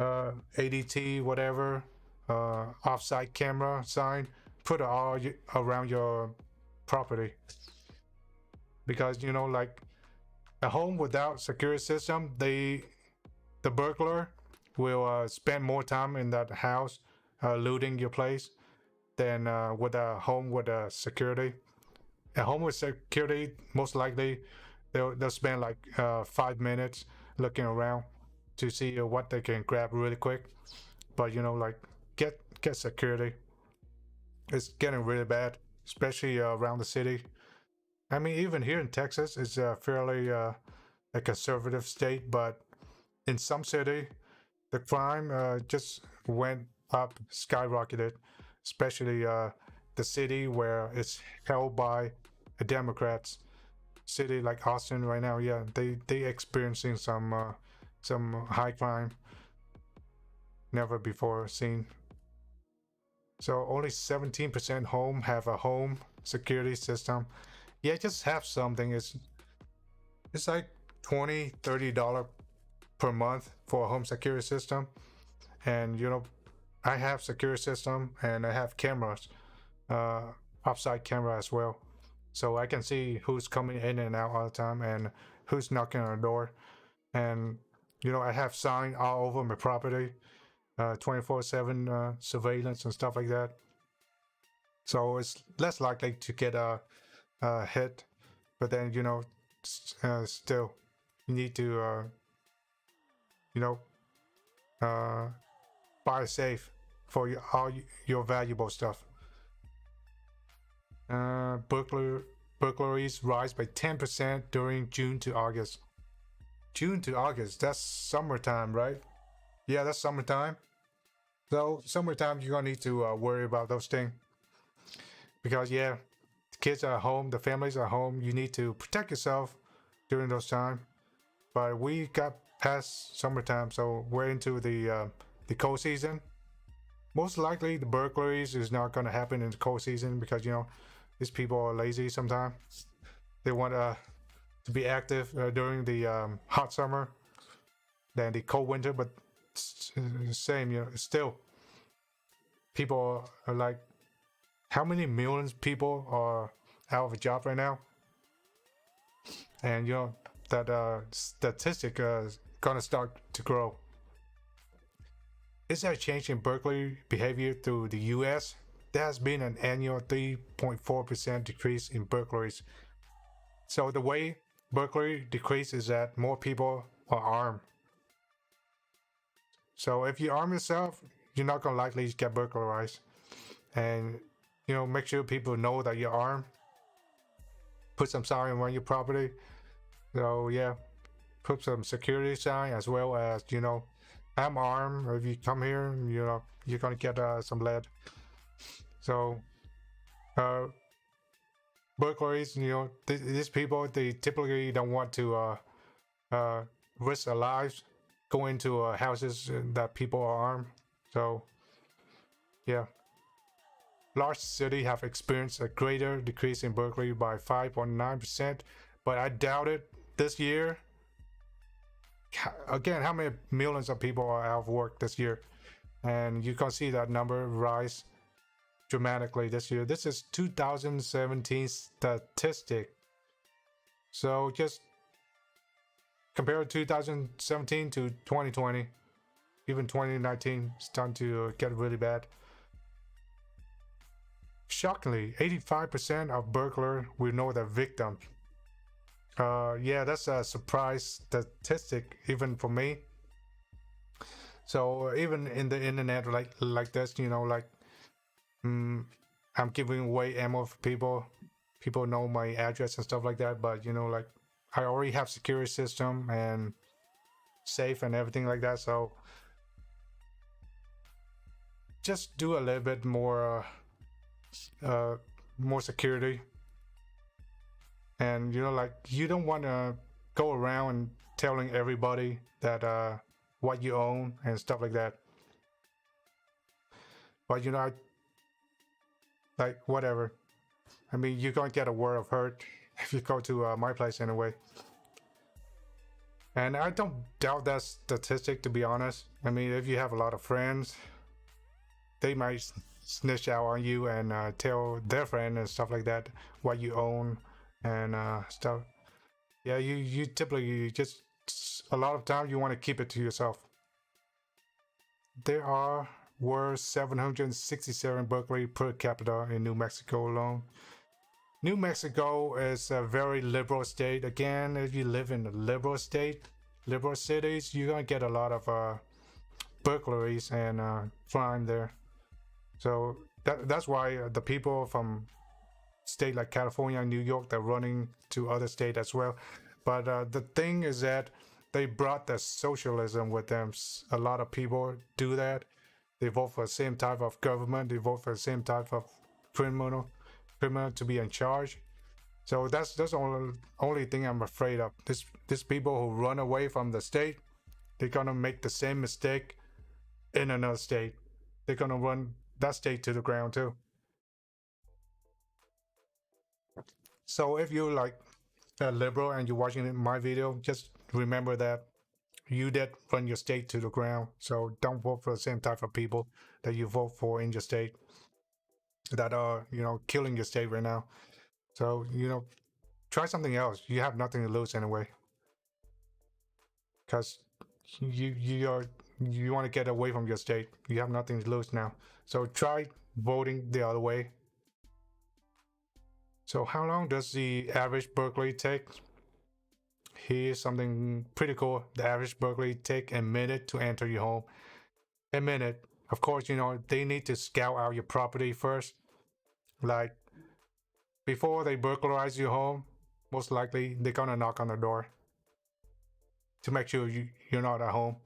[SPEAKER 1] ADT, whatever, offsite camera sign, put it all around your property. Because like a home without security system, the burglar will spend more time in that house looting your place than with a home with a security. A home with security, most likely they'll spend like 5 minutes looking around to see what they can grab really quick. But like get security. It's getting really bad, especially around the city. I mean, even here in Texas, it's fairly a conservative state, but in some city, the crime just went up, skyrocketed, especially the city where it's held by the Democrats. City like Austin right now, yeah, they experiencing some high crime, never before seen. So only 17% home have a home security system. Yeah, just have something. It's like $20-30 per month for a home security system. And I have security system and I have cameras, uh offsite camera as well. So I can see who's coming in and out all the time and who's knocking on the door. And I have sign all over my property, 24/7 surveillance and stuff like that. So it's less likely to get a hit. But then still you need to buy safe for all your valuable stuff. Burglaries rise by 10% during June to August. June to August, that's summertime, right? Yeah, that's summertime. So summertime, you're gonna need to worry about those things because yeah, the kids are at home, the families are home. You need to protect yourself during those times. But we got past summertime, so we're into the cold season. Most likely, the burglaries is not gonna happen in the cold season because these people are lazy sometimes. They want to be active during the hot summer than the cold winter, but same, still people are like, how many millions people are out of a job right now? And that statistic is gonna start to grow. Is there a change in burglary behavior through the US? There has been an annual 3.4% decrease in burglaries. So the way burglary decreases is that more people are armed. So if you arm yourself, you're not gonna likely get burglarized. And make sure people know that you're armed. Put some sign around your property. So yeah, put some security sign as well as I'm armed. If you come here, you're gonna get some lead. So uh, burglaries, these people they typically don't want to uh, risk their lives going into houses that people are armed. So yeah, large cities have experienced a greater decrease in burglary by 5.9%, but I doubt it this year. Again, how many millions of people are out of work this year? And you can see that number rise dramatically this year. This is 2017 statistic. So just compare 2017 to 2020, even 2019 it's starting to get really bad. Shockingly, 85% of burglars will know their victims. Yeah, that's a surprise statistic even for me. So even in the internet, like this, I'm giving away ammo for people. People know my address and stuff like that. But like I already have security system and safe and everything like that. So just do a little bit more security. And like you don't want to go around and telling everybody that what you own and stuff like that. But like whatever. I mean, you're gonna get a word of hurt if you go to my place anyway. And I don't doubt that statistic, to be honest. I mean, if you have a lot of friends, they might snitch out on you and tell their friend and stuff like that what you own and stuff. Yeah, you typically just a lot of time you want to keep it to yourself. There were 767 burglary per capita in New Mexico alone. New Mexico is a very liberal state. Again, if you live in a liberal state, liberal cities, you're gonna get a lot of burglaries and crime there. So that's why the people from state like California and New York, they're running to other states as well. But the thing is that they brought the socialism with them. A lot of people do that. They vote for the same type of government. They vote for the same type of criminal to be in charge. So that's the only thing I'm afraid of. These people who run away from the state, they're gonna make the same mistake in another state. They're gonna run that state to the ground too. So if you like a liberal and you're watching my video, just remember that you did run your state to the ground. So don't vote for the same type of people that you vote for in your state that are killing your state right now. So try something else. You have nothing to lose anyway, because you want to get away from your state. You have nothing to lose now. So try voting the other way. So how long does the average burglary take? Here's something pretty cool. The average burglary take a minute to enter your home. A minute. Of course, they need to scout out your property first. Like before they burglarize your home, most likely they're gonna knock on the door to make sure you're not at home.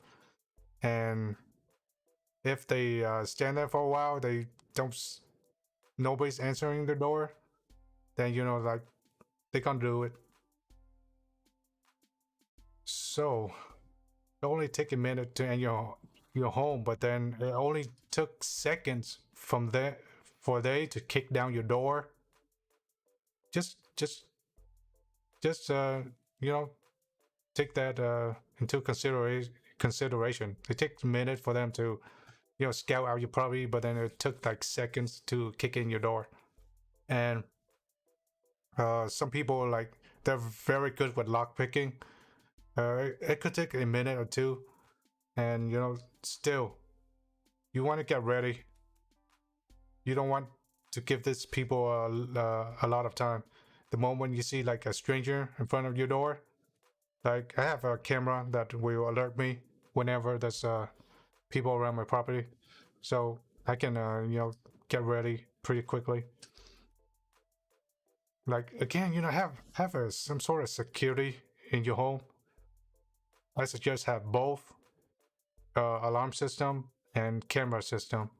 [SPEAKER 1] And if they stand there for a while, nobody's answering the door, then like they can't do it. So it only take a minute to enter your home, but then it only took seconds from there for they to kick down your door. Just take that into consideration. It takes a minute for them to scout out your property, but then it took like seconds to kick in your door. And some people they're very good with lock picking. It could take a minute or two, and still you want to get ready. You don't want to give these people a lot of time. The moment you see like a stranger in front of your door, like I have a camera that will alert me whenever there's people around my property, so I can get ready pretty quickly. Like again, have some sort of security in your home. I suggest have both alarm system and camera system,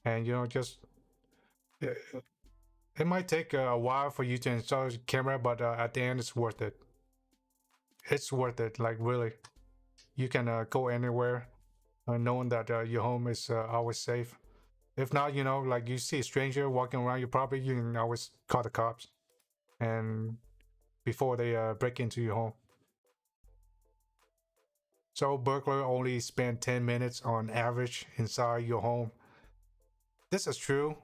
[SPEAKER 1] and just it, it might take a while for you to install the camera, but at the end it's worth it. It's worth it, like really. You can go anywhere knowing that your home is always safe. If not, like you see a stranger walking around your property, you can always call the cops, and before they break into your home. So burglar only spend 10 minutes on average inside your home. This is true.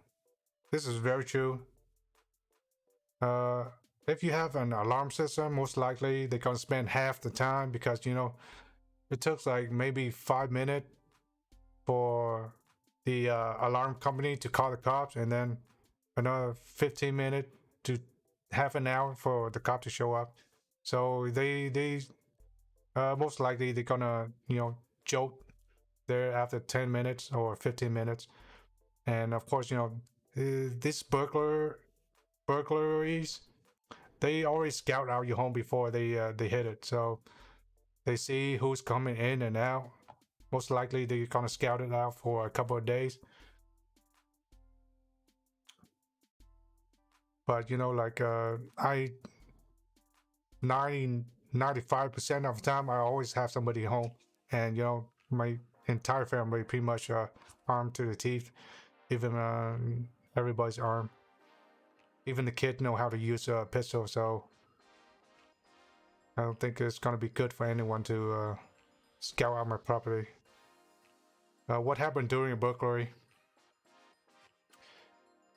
[SPEAKER 1] This is very true. Uh, if you have an alarm system, most likely they're gonna spend half the time because it took like maybe 5 minutes for the alarm company to call the cops, and then another 15 minutes to half an hour for the cop to show up. So they most likely they're gonna jolt there after 10 minutes or 15 minutes. And of course, this burglaries, they always scout out your home before they hit it. So they see who's coming in and out. Most likely they're gonna scout it out for a couple of days. But like I 95% of the time I always have somebody home, and my entire family pretty much armed to the teeth. Even everybody's armed. Even the kid know how to use a pistol, so I don't think it's gonna be good for anyone to scout out my property. What happened during a burglary?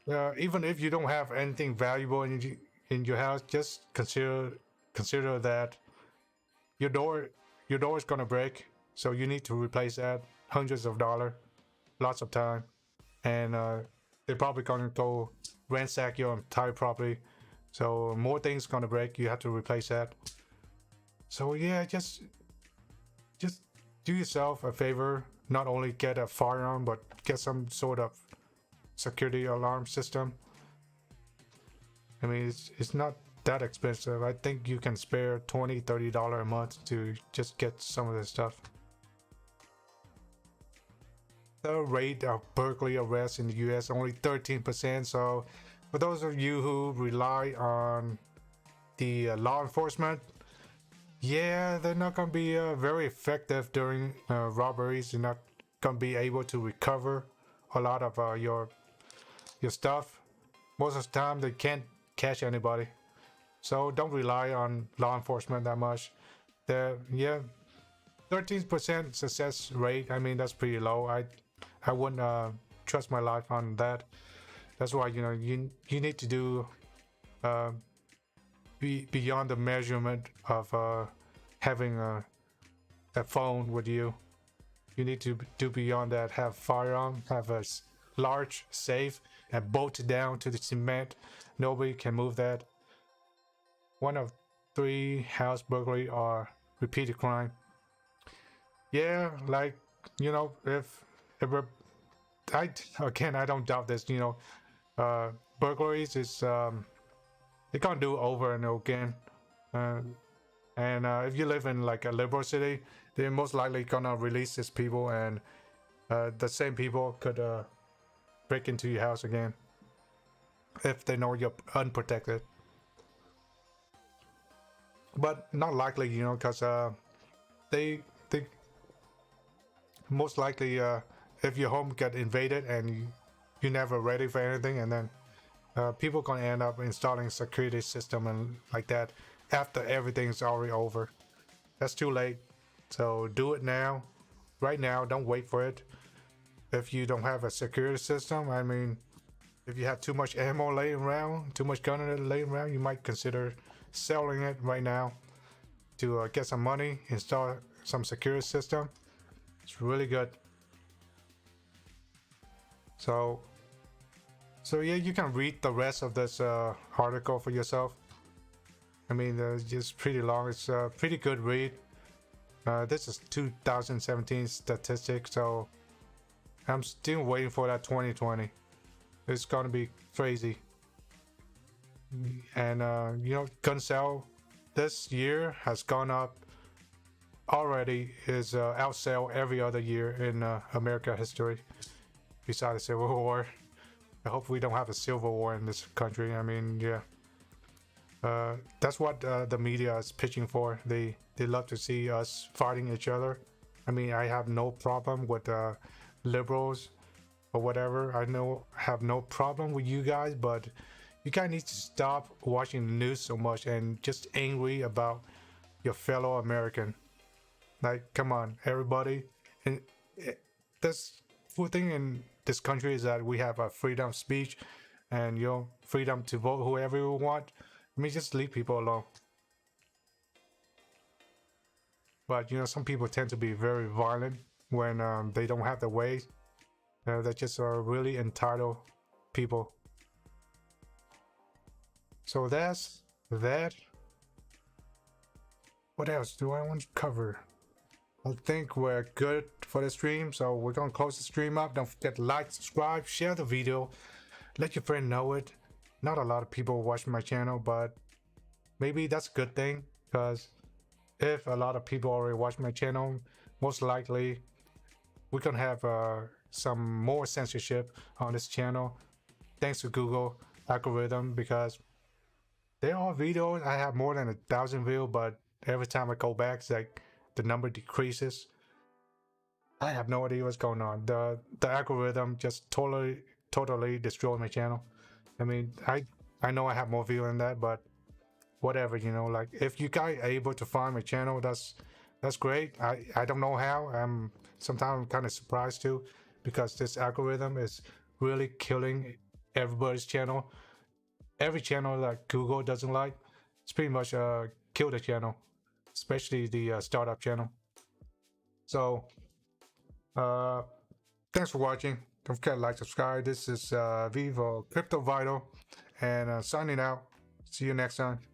[SPEAKER 1] Even if you don't have anything valuable in your house, just consider that your door is gonna break, so you need to replace that. Hundreds of dollars, lots of time, and they're probably gonna go ransack your entire property. So more things gonna break, you have to replace that. So yeah, just do yourself a favor. Not only get a firearm, but get some sort of security alarm system. I mean, it's not that expensive. I think you can spare $20-30 a month to just get some of this stuff. The rate of burglary arrests in the US only 13%. So for those of you who rely on the law enforcement, yeah, they're not gonna be very effective during robberies. They're not gonna be able to recover a lot of your stuff. Most of the time they can't catch anybody, so don't rely on law enforcement that much. Yeah, 13% success rate, I mean, that's pretty low. I wouldn't trust my life on that. That's why you need to do beyond the measurement of having a phone with you. You need to do beyond that. Have firearm, have a large safe, and bolt it down to the cement. Nobody can move that. 1 of 3 house burglary are repeated crime. Yeah, like if I don't doubt this. Burglaries is they can't do over and over again. And if you live in like a liberal city, they're most likely gonna release these people, and the same people could break into your house again if they know you're unprotected. But not likely, because they most likely if your home get invaded and you're never ready for anything, and then people gonna end up installing security system and like that after everything's already over. That's too late. So do it now, right now. Don't wait for it. If you don't have a security system, I mean, if you have too much ammo laying around, too much gun laying around, you might consider selling it right now to get some money, install some security system. It's really good. So yeah, you can read the rest of this article for yourself. I mean, it's just pretty long. It's a pretty good read. This is 2017 statistics, so I'm still waiting for that 2020. It's gonna be crazy. And gun sale this year has gone up already. Is outsell every other year in America history, besides the Civil War. I hope we don't have a civil war in this country. I mean, yeah. That's what the media is pitching for. They love to see us fighting each other. I mean, I have no problem with liberals or whatever. I have no problem with you guys, but you guys need to stop watching the news so much and just angry about your fellow American. Like, come on, everybody. And this cool thing in this country is that we have a freedom of speech and freedom to vote whoever we want. I mean, just leave people alone. But some people tend to be very violent when they don't have the way. They just are really entitled people. So that's that. What else do I want to cover? I think we're good for the stream, so we're gonna close the stream up. Don't forget to like, subscribe, share the video, let your friend know it. Not a lot of people watch my channel, but maybe that's a good thing, because if a lot of people already watch my channel, most likely we're gonna have some more censorship on this channel, thanks to Google algorithm, because there are videos I have more than 1,000 views, but every time I go back, it's like the number decreases. I have no idea what's going on. The algorithm just totally destroyed my channel. I mean, I know I have more views than that, but whatever, like, if you guys are able to find my channel, that's great. I don't know how. Sometimes I'm kind of surprised too, because this algorithm is really killing everybody's channel. Every channel that Google doesn't like, it's pretty much kill the channel, especially the startup channel. So thanks for watching. Don't forget to like, subscribe. This is Vivo Crypto Vital, and signing out. See you next time.